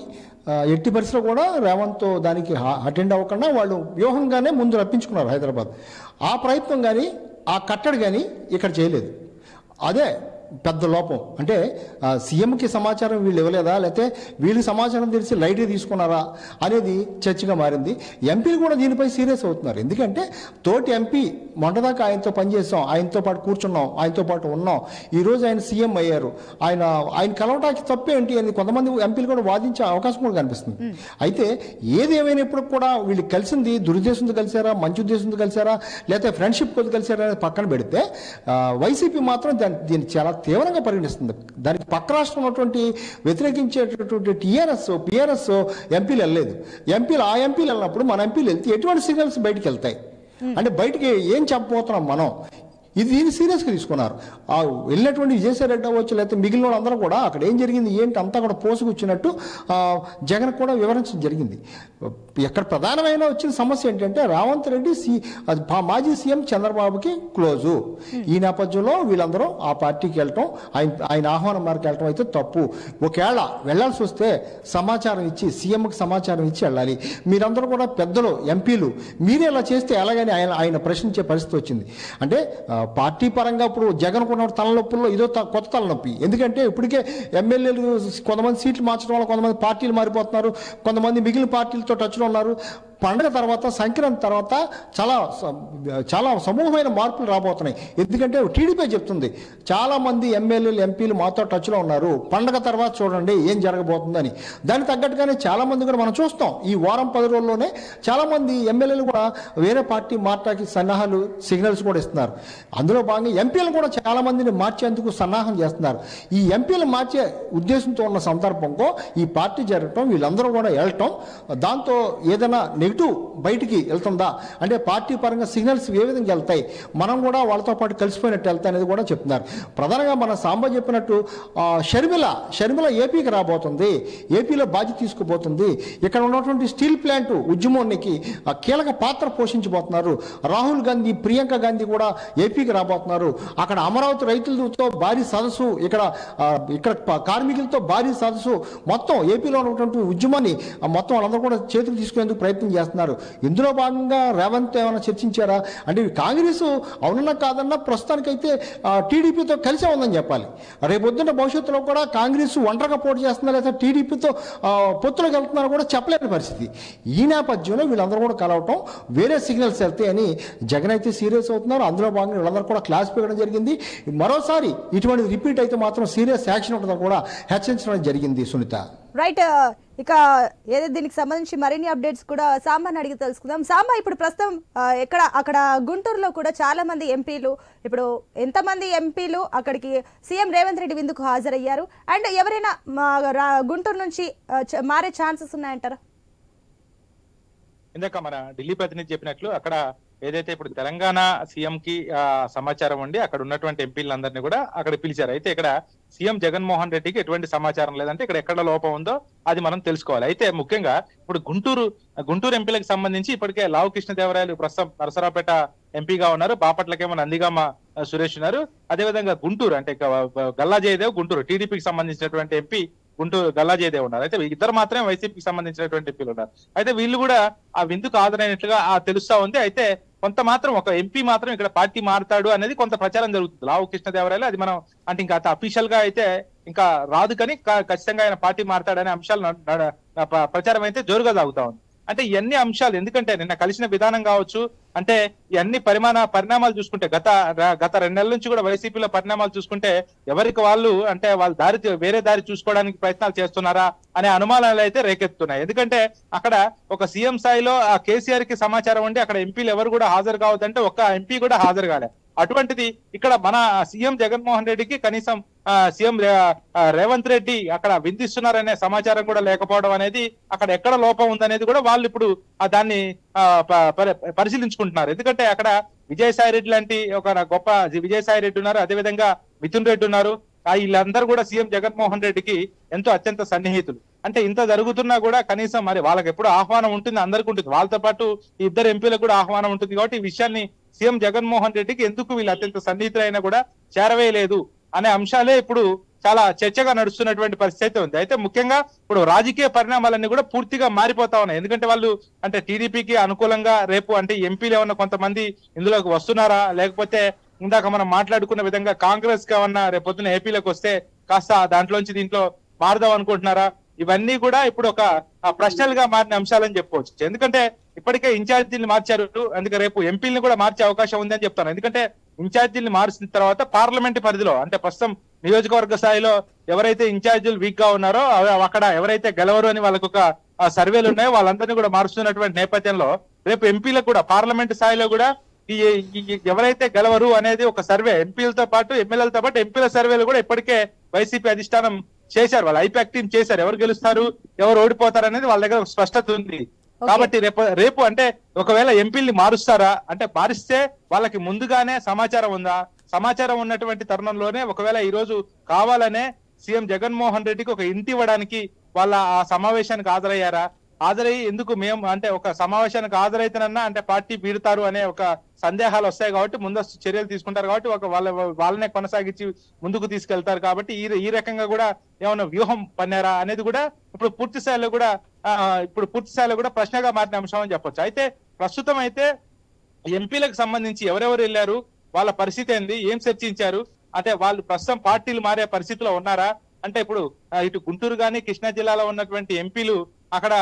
ఎట్టి పరిస్థితుల్లో కూడా రేవంత్ దానికి అటెండ్ అవ్వకుండా వాళ్ళు వ్యూహంగానే ముందు రప్పించుకున్నారు హైదరాబాద్. ఆ ప్రయత్నం కానీ ఆ కట్టడి కానీ ఇక్కడ చేయలేదు. అదే పెద్ద లోపం. అంటే సీఎంకి సమాచారం వీళ్ళు ఇవ్వలేదా, లేకపోతే వీళ్ళు సమాచారం తెలిసి లైట్గా తీసుకున్నారా అనేది చర్చగా మారింది. ఎంపీలు కూడా దీనిపై సీరియస్ అవుతున్నారు. ఎందుకంటే తోటి ఎంపీ మొన్నదాకా ఆయనతో పనిచేసాం, ఆయనతో పాటు కూర్చున్నాం, ఆయనతో పాటు ఉన్నాం, ఈరోజు ఆయన సీఎం అయ్యారు, ఆయన కలవటానికి తప్పేంటి అని కొంతమంది ఎంపీలు కూడా వాదించే అవకాశం కూడా కనిపిస్తుంది. అయితే ఏదేమైనప్పుడు కూడా వీళ్ళు కలిసింది దురుద్దేశంతో కలిసారా, మంచి ఉద్దేశంతో కలిసారా, లేకపోతే ఫ్రెండ్షిప్ కొద్ది కలిసారా అనేది పక్కన పెడితే వైసీపీ మాత్రం దీన్ని చాలా తీవ్రంగా పరిగణిస్తుంది. దానికి పక్క రాష్ట్రం ఉన్నటువంటి వ్యతిరేకించేటటువంటి పిఆర్ఎస్ ఎంపీలు వెళ్ళలేదు. ఆ ఎంపీలు వెళ్ళినప్పుడు మన ఎంపీలు వెళ్తే ఎటువంటి సిగ్నల్స్ బయటికి వెళ్తాయి అంటే బయటికి ఏం చెప్పబోతున్నాం మనం, దీన్ని సీరియస్గా తీసుకున్నారు. వెళ్ళినటువంటి విజయసాయి రెడ్డి అవ్వచ్చు, లేకపోతే మిగిలిన వాళ్ళందరూ కూడా అక్కడ ఏం జరిగింది ఏంటి అంతా కూడా పోసుకొచ్చినట్టు జగన్ కూడా వివరించడం జరిగింది. ఎక్కడ ప్రధానమైన వచ్చిన సమస్య ఏంటంటే రేవంత్ రెడ్డి మాజీ సీఎం చంద్రబాబుకి క్లోజు. ఈ నేపథ్యంలో వీళ్ళందరూ ఆ పార్టీకి వెళ్ళటం, ఆయన ఆహ్వానం మేరకు వెళ్ళటం అయితే తప్పు. ఒకవేళ వెళ్లాల్సి వస్తే సమాచారం ఇచ్చి సీఎంకి సమాచారం ఇచ్చి వెళ్ళాలి. మీరందరూ కూడా పెద్దలు ఎంపీలు మీరే ఇలా చేస్తే ఎలాగని ఆయన ప్రశ్నించే పరిస్థితి వచ్చింది. అంటే పార్టీ పరంగా ఇప్పుడు జగన్ కొన్న తలనొప్పుల్లో ఇదో కొత్త తలనొప్పి. ఎందుకంటే ఇప్పటికే ఎమ్మెల్యేలు కొంతమంది సీట్లు మార్చడం వల్ల కొంతమంది పార్టీలు మారిపోతున్నారు, కొంతమంది మిగిలిన పార్టీలతో టచ్లో ఉన్నారు. పండుగ తర్వాత సంక్రాంతి తర్వాత చాలా సమూహమైన మార్పులు రాబోతున్నాయి. ఎందుకంటే టీడీపీ చెప్తుంది చాలా మంది ఎమ్మెల్యేలు ఎంపీలు మాతో టచ్లో ఉన్నారు, పండుగ తర్వాత చూడండి ఏం జరగబోతుందని. దానికి తగ్గట్టుగానే చాలా మంది కూడా మనం చూస్తాం. ఈ వారం 10 రోజుల్లోనే చాలా మంది ఎమ్మెల్యేలు కూడా వేరే పార్టీ మార్టాకి సన్నాహాలు సిగ్నల్స్ కూడా ఇస్తున్నారు. అందులో భాగంగా ఎంపీలు కూడా చాలా మందిని మార్చేందుకు సన్నాహం చేస్తున్నారు. ఈ ఎంపీలు మార్చే ఉద్దేశంతో ఉన్న సందర్భంలో ఈ పార్టీ జరగటం, వీళ్ళందరూ కూడా వెళ్ళటం, దాంతో ఏదైనా నెగిటివ్ బయటికి వెళ్తుందా అంటే పార్టీ పరంగా సిగ్నల్స్ ఏ విధంగా వెళ్తాయి, మనం కూడా వాళ్ళతో పాటు కలిసిపోయినట్టు వెళ్తాయి అనేది కూడా చెప్తున్నారు. ప్రధానంగా మన సాంబ చెప్పినట్టు షర్మిల ఏపీకి రాబోతుంది, ఏపీలో బాధ్యత తీసుకుపోతుంది. ఇక్కడ ఉన్నటువంటి స్టీల్ ప్లాంట్ ఉద్యమానికి కీలక పాత్ర పోషించబోతున్నారు. రాహుల్ గాంధీ, ప్రియాంక గాంధీ కూడా ఏపీకి రాబోతున్నారు. అక్కడ అమరావతి రైతులతో భారీ సదస్సు, ఇక్కడ కార్మికులతో భారీ సదస్సు, మొత్తం ఏపీలో ఉన్నటువంటి ఉద్యమాన్ని మొత్తం వాళ్ళందరూ కూడా చేతులు తీసుకునేందుకు ప్రయత్నం చేస్తున్నారు. ఇందులో భాగంగా రేవంత్ ఏమైనా చర్చించారా అంటే కాంగ్రెస్ అవునన్నా కాదన్నా ప్రస్తుతానికైతే టీడీపీతో కలిసే ఉందని చెప్పాలి. రేపొద్దున భవిష్యత్తులో కూడా కాంగ్రెస్ ఒంటరిగా పోటీ చేస్తున్నా లేదా టీడీపీతో పొత్తులోకి వెళ్తున్నారో కూడా చెప్పలేని పరిస్థితి. ఈ నేపథ్యంలో వీళ్ళందరూ కూడా కలవటం వేరే సిగ్నల్స్ వెళ్తాయని జగన్ అయితే సీరియస్ అవుతున్నారు. అందులో భాగంగా వీళ్ళందరూ కూడా క్లాస్ పెట్టడం జరిగింది. మరోసారి ఇటువంటి రిపీట్ అయితే మాత్రం సీరియస్ యాక్షన్ ఉంటుందని కూడా హెచ్చరించడం జరిగింది. సునీత రైట్. ఇక ఏదైతే దీనికి సంబంధించి మరిన్ని అప్డేట్స్ కూడా సాంబాని అడిగి తెలుసుకుందాం. సాంబా, ఇప్పుడు ప్రస్తుతం అక్కడ గుంటూరులో కూడా చాలా మంది ఎంపీలు, ఇప్పుడు ఎంతమంది ఎంపీలు అక్కడికి సీఎం రేవంత్ రెడ్డి విందుకు హాజరయ్యారు అండ్ ఎవరైనా గుంటూరు నుంచి మారే ఛాన్సెస్ ఉన్నాయంటారా? ఇందాక మన ఢిల్లీ ప్రతినిధి చెప్పినట్లు అక్కడ ఏదైతే ఇప్పుడు తెలంగాణ సీఎం కి సమాచారం ఉండి అక్కడ ఉన్నటువంటి ఎంపీలందరినీ కూడా అక్కడ పిలిచారు. అయితే ఇక్కడ సీఎం జగన్మోహన్ రెడ్డికి ఎటువంటి సమాచారం లేదంటే ఇక్కడ ఎక్కడ లోపం ఉందో అది మనం తెలుసుకోవాలి. అయితే ముఖ్యంగా ఇప్పుడు గుంటూరు ఎంపీలకు సంబంధించి ఇప్పటికే లావు కృష్ణదేవరాయలు ప్రస్తుతం నరసరావుపేట ఎంపీగా ఉన్నారు, బాపట్లకేమో నందిగామ సురేష్ ఉన్నారు. అదేవిధంగా గుంటూరు అంటే గల్లా జయదేవ్ గుంటూరు టీడీపీకి సంబంధించినటువంటి ఎంపీ గుంటూరు గల్లా జయదేవ్ ఉన్నారు. అయితే ఇద్దరు మాత్రమే వైసీపీకి సంబంధించినటువంటి ఎంపీలు ఉన్నారు. అయితే వీళ్ళు కూడా ఆ విందుకు హాజరైనట్లుగా తెలుస్తా ఉంది. అయితే కొంత మాత్రం ఒక ఎంపీ మాత్రం ఇక్కడ పార్టీ మారుతాడు అనేది కొంత ప్రచారం జరుగుతుంది. లావు కృష్ణదేవరాయలు అది మనం అంటే ఇంకా అఫీషియల్ గా అయితే ఇంకా రాదు, కానీ ఖచ్చితంగా ఆయన పార్టీ మారుతాడనే అంశాలు ప్రచారం అయితే జోరుగా సాగుతా ఉంది. అంటే ఇవన్నీ అంశాలు ఎందుకంటే నిన్న కలిసిన విధానం కావచ్చు, అంటే ఇవన్నీ పరిణామాలు చూసుకుంటే గత 2 నెలల నుంచి కూడా వైసీపీలో పరిణామాలు చూసుకుంటే ఎవరికి వాళ్ళు అంటే వాళ్ళు వేరే దారి చూసుకోవడానికి ప్రయత్నాలు చేస్తున్నారా అనే అనుమానాలు అయితే రేకెత్తున్నాయి. ఎందుకంటే అక్కడ ఒక సీఎం స్థాయిలో ఆ కేసీఆర్ కి సమాచారం ఉండి అక్కడ ఎంపీలు ఎవరు కూడా హాజరు కావద్దంటే ఒక్క ఎంపీ కూడా హాజరు కాలే. అటువంటిది ఇక్కడ మన సీఎం జగన్మోహన్ రెడ్డికి కనీసం సీఎం రేవంత్ రెడ్డి అక్కడ విందిస్తున్నారనే సమాచారం కూడా లేకపోవడం అనేది అక్కడ ఎక్కడ లోపం ఉందనేది కూడా వాళ్ళు ఇప్పుడు దాన్ని పరిశీలించుకుంటున్నారు. ఎందుకంటే అక్కడ విజయసాయి రెడ్డి లాంటి ఒక గొప్ప విజయసాయి రెడ్డి ఉన్నారు, అదేవిధంగా మిథున్ రెడ్డి ఉన్నారు. వీళ్ళందరూ కూడా సీఎం జగన్మోహన్ రెడ్డికి ఎంతో అత్యంత సన్నిహితులు. అంటే ఇంత జరుగుతున్నా కూడా కనీసం మరి వాళ్ళకి ఎప్పుడు ఆహ్వానం ఉంటుంది, అందరికీ ఉంటుంది, వాళ్ళతో పాటు ఇద్దరు ఎంపీలకు కూడా ఆహ్వానం ఉంటుంది. కాబట్టి ఈ విషయాన్ని సీఎం జగన్మోహన్ రెడ్డికి ఎందుకు వీళ్ళు అత్యంత సన్నిహితులైనా కూడా చేరవేయలేదు అనే అంశాలే ఇప్పుడు చాలా చర్చగా నడుస్తున్నటువంటి పరిస్థితి ఉంది. అయితే ముఖ్యంగా ఇప్పుడు రాజకీయ పరిణామాలన్నీ కూడా పూర్తిగా మారిపోతా ఉన్నాయి. ఎందుకంటే వాళ్ళు అంటే టీడీపీకి అనుకూలంగా రేపు అంటే ఎంపీలు ఏమన్నా కొంతమంది ఇందులోకి వస్తున్నారా, లేకపోతే ఇందాక మనం మాట్లాడుకున్న విధంగా కాంగ్రెస్ కావన్నా రేపొద్దున ఏపీలోకి వస్తే కాస్త దాంట్లోంచి దీంట్లో మారుదాం అనుకుంటున్నారా? ఇవన్నీ కూడా ఇప్పుడు ఒక ప్రశ్నలుగా మారిన అంశాలని చెప్పుకోవచ్చు. ఎందుకంటే ఇప్పటికే ఇన్ఛార్జీని మార్చారు, అందుకే రేపు ఎంపీలను కూడా మార్చే అవకాశం ఉంది అని చెప్తాను. ఎందుకంటే ఇన్ఛార్జీని మార్చిన తర్వాత పార్లమెంట్ పరిధిలో అంటే ప్రస్తుతం నియోజకవర్గ స్థాయిలో ఎవరైతే ఇన్ఛార్జీలు వీక్ గా ఉన్నారో అక్కడ ఎవరైతే గెలవరు అని వాళ్ళకు ఒక సర్వేలు ఉన్నాయో వాళ్ళందరినీ కూడా మారుస్తున్నటువంటి నేపథ్యంలో రేపు ఎంపీలకు కూడా పార్లమెంట్ స్థాయిలో కూడా ఎవరైతే గెలవరు అనేది ఒక సర్వే ఎంపీలతో పాటు ఎమ్మెల్యేలతో పాటు ఎంపీల సర్వేలు కూడా ఇప్పటికే వైసీపీ అధిష్టానం చేశారు. వాళ్ళు ఐపాక్ టీం చేశారు. ఎవరు గెలుస్తారు ఎవరు ఓడిపోతారు అనేది వాళ్ళ దగ్గర ఒక స్పష్టత ఉంది. కాబట్టి రేపు అంటే ఒకవేళ ఎంపీల్ని మారుస్తారా అంటే మారిస్తే వాళ్ళకి ముందుగానే సమాచారం ఉందా? సమాచారం ఉన్నటువంటి తరుణంలోనే ఒకవేళ ఈ రోజు కావాలనే సీఎం జగన్మోహన్ రెడ్డికి ఒక ఇంటి ఇవ్వడానికి వాళ్ళ ఆ సమావేశానికి హాజరయ్యారా? హాజరయ్యి ఎందుకు మేము అంటే ఒక సమావేశానికి హాజరైతేనన్నా అంటే పార్టీ బీడుతారు అనే ఒక సందేహాలు వస్తాయి కాబట్టి ముందస్తు చర్యలు తీసుకుంటారు కాబట్టి ఒక వాళ్ళనే కొనసాగించి ముందుకు తీసుకెళ్తారు కాబట్టి ఈ రకంగా కూడా ఏమైనా వ్యూహం పన్నారా అనేది కూడా ఇప్పుడు పూర్తి స్థాయిలో కూడా ప్రశ్నగా మారిన అంశం అని చెప్పొచ్చు. అయితే ప్రస్తుతం అయితే ఎంపీలకు సంబంధించి ఎవరెవరు వెళ్ళారు, వాళ్ళ పరిస్థితి ఏంది, ఏం చర్చించారు అంటే వాళ్ళు ప్రస్తుతం పార్టీలు మారే పరిస్థితిలో ఉన్నారా అంటే ఇప్పుడు ఇటు గుంటూరు గాని కృష్ణా జిల్లాలో ఉన్నటువంటి ఎంపీలు అక్కడ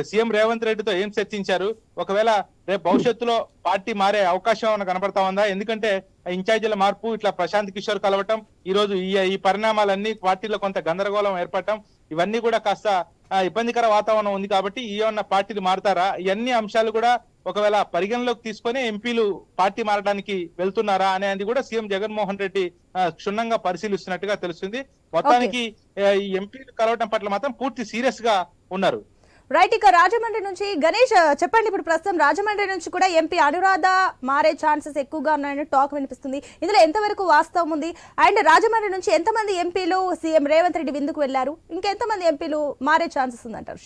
సీఎం రేవంత్ రెడ్డితో ఏం చర్చించారు, ఒకవేళ రేపు భవిష్యత్తులో పార్టీ మారే అవకాశం ఏమైనా కనబడతా ఉందా? ఎందుకంటే ఇన్ఛార్జీల మార్పు ఇట్లా ప్రశాంత్ కిషోర్ కలవటం ఈ రోజు ఈ పరిణామాలన్నీ పార్టీలో కొంత గందరగోళం ఏర్పడటం ఇవన్నీ కూడా కాస్త ఇబ్బందికర వాతావరణం ఉంది కాబట్టి ఏమన్నా పార్టీలు మారుతారా? ఇవన్నీ అంశాలు కూడా ఒకవేళ పరిగణలోకి తీసుకొని ఎంపీలు పార్టీ మారడానికి వెళ్తున్నారా అనేది కూడా సీఎం జగన్మోహన్ రెడ్డి క్షుణ్ణంగా పరిశీలిస్తున్నట్టుగా తెలుస్తుంది. మొత్తానికి ఈ ఎంపీలు కలవటం పట్ల మాత్రం పూర్తి సీరియస్ గా ఉన్నారు. రైట్. ఇక రాజమండ్రి నుంచి గణేష్ చెప్పండి, ఇప్పుడు ప్రస్తుతం రాజమండ్రి నుంచి కూడా ఎంపీ అనురాధ మారే ఛాన్సెస్ ఎక్కువగా ఉన్నాయని టాక్ వినిపిస్తుంది. ఇందులో ఎంతవరకు వాస్తవం ఉంది? అండ్ రాజమండ్రి నుంచి ఎంతమంది ఎంపీలు సీఎం రేవంత్ రెడ్డి విందుకు వెళ్లారు, ఇంకెంతమంది ఎంపీలు మారే ఛాన్సెస్ ఉందంటారు?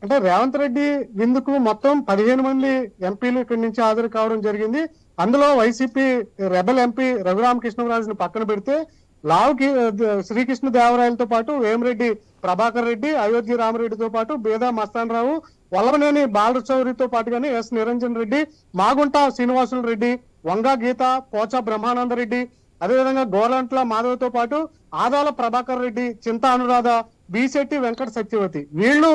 అంటే రేవంత్ రెడ్డి విందుకు మొత్తం 15 మంది ఎంపీలు ఇక్కడి నుంచి హాజరు కావడం జరిగింది. అందులో వైసీపీ రెబల్ ఎంపీ రఘురామకృష్ణరాజును పక్కన పెడితే లావుకి శ్రీకృష్ణ దేవరాయలతో పాటు వేమిరెడ్డి ప్రభాకర్ రెడ్డి, అయోధ్య రామరెడ్డితో పాటు బేదా మస్తాన్ రావు, వల్లభనేని బాలచౌరితో పాటుగానే ఎస్ నిరంజన్ రెడ్డి, మాగుంట శ్రీనివాసులు రెడ్డి, వంగా గీత, పోచా బ్రహ్మానందరెడ్డి, అదేవిధంగా గోరంట్ల మాధవ్తో పాటు ఆదాల ప్రభాకర్ రెడ్డి, చింతా అనురాధ, బీశెట్టి వెంకట సత్యవతి వీళ్ళు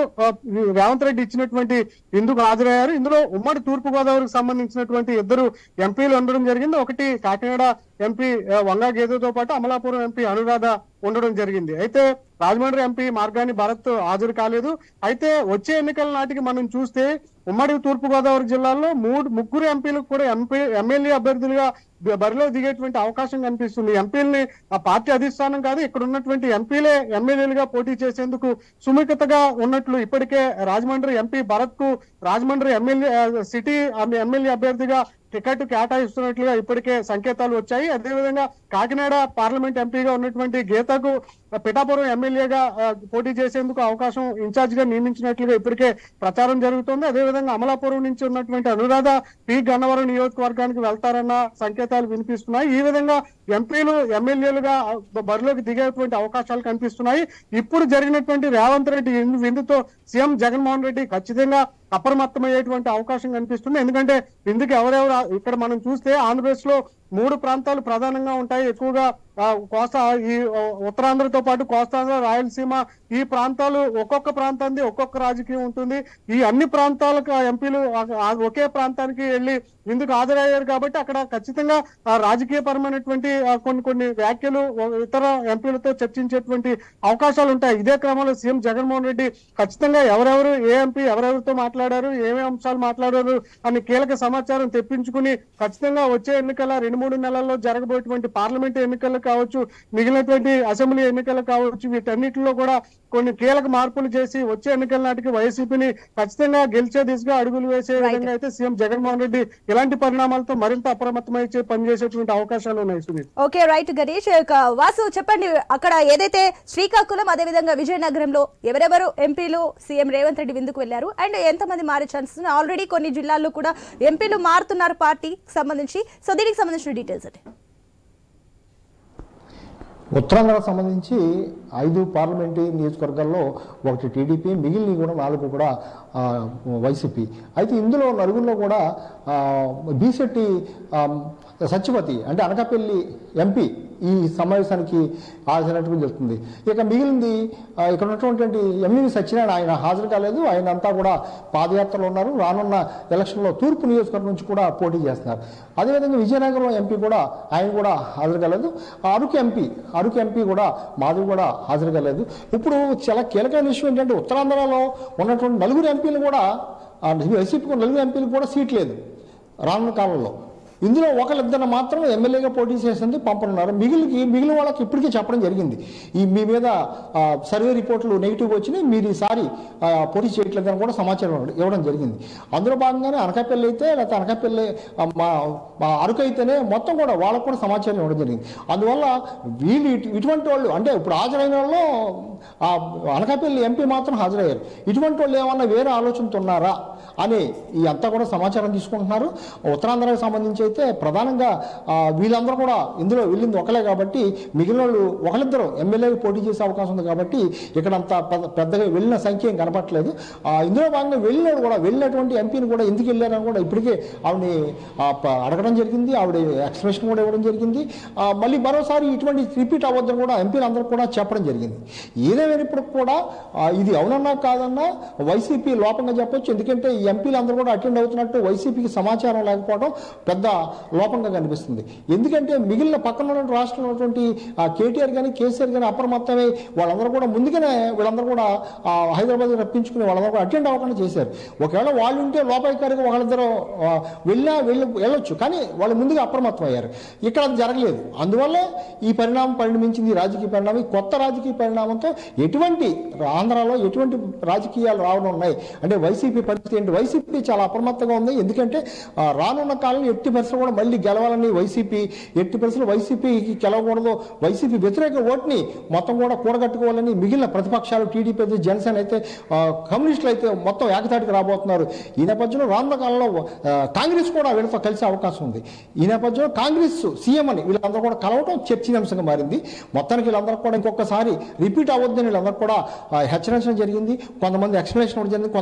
రేవంత్ రెడ్డి ఇచ్చినటువంటి ఇందుకు హాజరయ్యారు. ఇందులో ఉమ్మడి తూర్పు గోదావరికి సంబంధించినటువంటి 2 ఎంపీలు ఉండడం జరిగింది. ఒకటి కాకినాడ ఎంపీ వంగా గీతతో పాటు అమలాపురం ఎంపీ అనురాధ ఉండడం జరిగింది. అయితే రాజమండ్రి ఎంపీ మార్గాని భరత్ హాజరు కాలేదు. అయితే వచ్చే ఎన్నికల నాటికి మనం చూస్తే ఉమ్మడి తూర్పు గోదావరి జిల్లాలో 3 ఎంపీలకు కూడా ఎమ్మెల్యే అభ్యర్థులుగా బరిలో దిగేటువంటి అవకాశం కనిపిస్తుంది. ఎంపీలని ఆ పార్టీ అధిష్టానం కాదు, ఇక్కడ ఉన్నటువంటి ఎంపీలే ఎమ్మెల్యేలుగా పోటీ చేసేందుకు సుముఖతగా ఉన్నట్లు ఇప్పటికే రాజమండ్రి ఎంపీ భరత్ కు రాజమండ్రి సిటీ ఎమ్మెల్యే అభ్యర్థిగా టికెట్ కేటాయిస్తున్నట్లుగా ఇప్పటికే సంకేతాలు వచ్చాయి. అదేవిధంగా కాకినాడ పార్లమెంట్ ఎంపీగా ఉన్నటువంటి గీతకు పిఠాపురం ఎమ్మెల్యేగా పోటీ చేసేందుకు అవకాశం ఇన్ఛార్జ్ గా నియమించినట్లుగా ఇప్పటికే ప్రచారం జరుగుతోంది. అదేవిధంగా అమలాపురం నుంచి ఉన్నటువంటి అనురాధ పి గన్నవరం నియోజకవర్గానికి వెళ్తారన్న సంకేతాలు వినిపిస్తున్నాయి. ఈ విధంగా ఎంపీలు ఎమ్మెల్యేలుగా బరిలోకి దిగేటువంటి అవకాశాలు కనిపిస్తున్నాయి. ఇప్పుడు జరిగినటువంటి రేవంత్ రెడ్డి విందుతో సీఎం జగన్మోహన్ రెడ్డి ఖచ్చితంగా అప్రమత్తమయ్యేటువంటి అవకాశం కనిపిస్తుంది. ఎందుకంటే ఇందుకు ఎవరెవరు ఇక్కడ మనం చూస్తే ఆంధ్రప్రదేశ్ లో 3 ప్రాంతాలు ప్రధానంగా ఉంటాయి. ఎక్కువగా కోస్తా ఈ ఉత్తరాంధ్రతో పాటు కోస్తాంధ్ర, రాయలసీమ ఈ ప్రాంతాలు ఒక్కొక్క ప్రాంతానికి ఒక్కొక్క రాజకీయం ఉంటుంది. ఈ అన్ని ప్రాంతాలకు ఎంపీలు ఒకే ప్రాంతానికి వెళ్లి ఇందుకు హాజరయ్యారు కాబట్టి అక్కడ ఖచ్చితంగా రాజకీయ పరమైనటువంటి కొన్ని వ్యాఖ్యలు ఇతర ఎంపీలతో చర్చించేటువంటి అవకాశాలు ఉంటాయి. ఇదే క్రమంలో సీఎం జగన్మోహన్ రెడ్డి ఖచ్చితంగా ఎవరెవరు ఏ ఎంపీ ఎవరెవరితో మాట్లాడారు, ఏమేమి అంశాలు మాట్లాడారు అని కీలక సమాచారం తెప్పించుకుని ఖచ్చితంగా వచ్చే ఎన్నికల 2-3 నెలల్లో జరగబోయేటువంటి పార్లమెంట్ ఎన్నికలు కావచ్చు, మిగిలినటువంటి అసెంబ్లీ ఎన్నికలు కావచ్చు, వీటన్నిటిలో కూడా కొన్ని కీలక మార్పులు చేసి వచ్చే ఎన్నికల నాటికి వైసీపీని ఖచ్చితంగా గెలిచే దిశగా అడుగులు వేసే విధంగా అయితే సీఎం జగన్మోహన్ రెడ్డి ఇలాంటి పరిణామాలతో మరింత అప్రమత్తమై పనిచేసేటువంటి అవకాశాలు ఉన్నాయి. సునీల్. Okay, right Ganesh. వాసు చెప్పండి, అక్కడ ఏదైతే శ్రీకాకుళం అదేవిధంగా విజయనగరంలో ఎవరెవరు ఎంపీలు సీఎం రేవంత్ రెడ్డి విందుకు వెళ్లారు అండ్ ఎంతమంది మారే ఛాన్సెస్ ఉన్నాయి? ఆల్రెడీ కొన్ని జిల్లాల్లో కూడా ఎంపీలు మారుతున్నారు పార్టీకి సంబంధించి. సో దీనికి సంబంధించిన డీటెయిల్స్ అంటే ఉత్తరాంధ్రకు సంబంధించి 5 పార్లమెంటరీ నియోజకవర్గాల్లో 1 టీడీపీ, మిగిలిన కూడా 4 కూడా వైసీపీ. అయితే ఇందులో నలుగురిలో కూడా బీసెట్టి సత్యవతి అంటే అనకాపల్లి ఎంపీ ఈ సమావేశానికి హాజరైనట్టుగా జరుగుతుంది. ఇక మిగిలింది ఇక్కడ ఉన్నటువంటి ఎంవి సత్యనారాయణ, ఆయన హాజరు కాలేదు. ఆయన అంతా కూడా పాదయాత్రలో ఉన్నారు. రానున్న ఎలక్షన్లో తూర్పు నియోజకవర్గం నుంచి కూడా పోటీ చేస్తున్నారు. అదేవిధంగా విజయనగరం ఎంపీ కూడా ఆయన కూడా హాజరు కాలేదు. అరకు ఎంపీ కూడా మాధవ్ కూడా హాజరు కాలేదు. ఇప్పుడు చాలా కీలకమైన విషయం ఏంటంటే ఉత్తరాంధ్రలో ఉన్నటువంటి 4 ఎంపీలు కూడా వైసీపీకి 4 ఎంపీలు కూడా సీట్ లేదు రానున్న కాలంలో. ఇందులో ఒకరిద్దరు మాత్రం ఎమ్మెల్యేగా పోటీ చేసింది పంపనున్నారు. మిగిలిన వాళ్ళకి ఇప్పటికీ చెప్పడం జరిగింది, ఈ మీ మీద సర్వే రిపోర్ట్లు నెగిటివ్ వచ్చినాయి, మీరు ఈసారి పోటీ చేయట్లేదని కూడా సమాచారం ఇవ్వడం జరిగింది. అందులో భాగంగానే అనకాపల్లి అయితే లేకపోతే అనకాపల్లి మా అరకు అయితేనే మొత్తం కూడా వాళ్ళకు కూడా సమాచారం ఇవ్వడం జరిగింది. అందువల్ల వీళ్ళు ఇటువంటి వాళ్ళు అంటే ఇప్పుడు హాజరైన వాళ్ళు అనకాపల్లి ఎంపీ మాత్రం హాజరయ్యారు. ఇటువంటి వాళ్ళు ఏమన్నా వేరే ఆలోచనతో ఉన్నారా అని ఈ అంతా కూడా సమాచారం తీసుకుంటున్నారు. ఉత్తరాంధ్రకు సంబంధించి అయితే ప్రధానంగా వీళ్ళందరూ కూడా ఇందులో వెళ్ళింది ఒకలే కాబట్టి మిగిలిన వాళ్ళు ఒకరిద్దరు ఎమ్మెల్యేకి పోటీ చేసే అవకాశం ఉంది కాబట్టి ఇక్కడ అంత పెద్దగా వెళ్ళిన సంఖ్య ఏం కనపట్లేదు. ఇందులో భాగంగా వెళ్ళినటువంటి ఎంపీని కూడా ఎందుకు వెళ్ళారని కూడా ఇప్పటికే ఆవిడని అడగడం జరిగింది. ఆవిడ ఎక్స్ప్రెషన్ కూడా ఇవ్వడం జరిగింది. మళ్ళీ మరోసారి ఇటువంటి రిపీట్ అవ్వద్దని కూడా ఎంపీలందరూ కూడా చెప్పడం జరిగింది. ఏదేమైనప్పుడు కూడా ఇది అవునన్నా కాదన్నా వైసీపీ లోపంగా చెప్పొచ్చు. ఎందుకంటే ఈ ఎంపీలందరూ కూడా అటెండ్ అవుతున్నట్టు వైసీపీకి సమాచారం లేకపోవడం పెద్ద లోపంగా కనిపిస్తుంది. ఎందుకంటే మిగిలిన పక్కన ఉన్న రాష్ట్రంలో ఉన్నటువంటి కేటీఆర్ కానీ కేసీఆర్ కానీ అప్రమత్తమై వాళ్ళందరూ కూడా ముందుగానే వీళ్ళందరూ కూడా హైదరాబాద్ రప్పించుకుని వాళ్ళందరూ కూడా అటెండ్ అవ్వకుండా చేశారు. ఒకవేళ వాళ్ళు ఉంటే లోపాయికారిగా వాళ్ళిద్దరూ వెళ్ళొచ్చు, కానీ వాళ్ళు ముందుగా అప్రమత్తం అయ్యారు. ఇక్కడ అది జరగలేదు. అందువల్ల ఈ పరిణామం పరిణమించింది. రాజకీయ పరిణామం, కొత్త రాజకీయ పరిణామంతో ఎటువంటి ఆంధ్రాలో ఎటువంటి రాజకీయాలు రావడం ఉన్నాయి అంటే వైసీపీ పరిస్థితి ఏంటి? వైసీపీ చాలా అప్రమత్తంగా ఉంది. ఎందుకంటే రానున్న కాలంలో ఎట్టి పరిస్థితులు కూడా మళ్ళీ గెలవాలని వైసీపీ, ఎట్టి పరిస్థితులు వైసీపీకి గెలవకూడదు, వైసీపీ వ్యతిరేక ఓటుని మొత్తం కూడా కూడగట్టుకోవాలని మిగిలిన ప్రతిపక్షాలు టీడీపీ అయితే, జనసేన అయితే, కమ్యూనిస్టులు అయితే మొత్తం ఏకతాటికి రాబోతున్నారు. ఈ నేపథ్యంలో రానున్న కాలంలో కాంగ్రెస్ కూడా వీళ్ళతో కలిసే అవకాశం ఉంది. ఈ నేపథ్యంలో కాంగ్రెస్ సీఎం అని వీళ్ళందరూ కూడా కలవడం చర్చనీయాంశంగా మారింది. మొత్తానికి వీళ్ళందరూ కూడా ఇంకొకసారి రిపీట్ అవ్వద్దని వీళ్ళందరూ కూడా హెచ్చరించడం జరిగింది. కొంతమంది ఎక్స్ప్లెనేషన్ కూడా జరిగింది.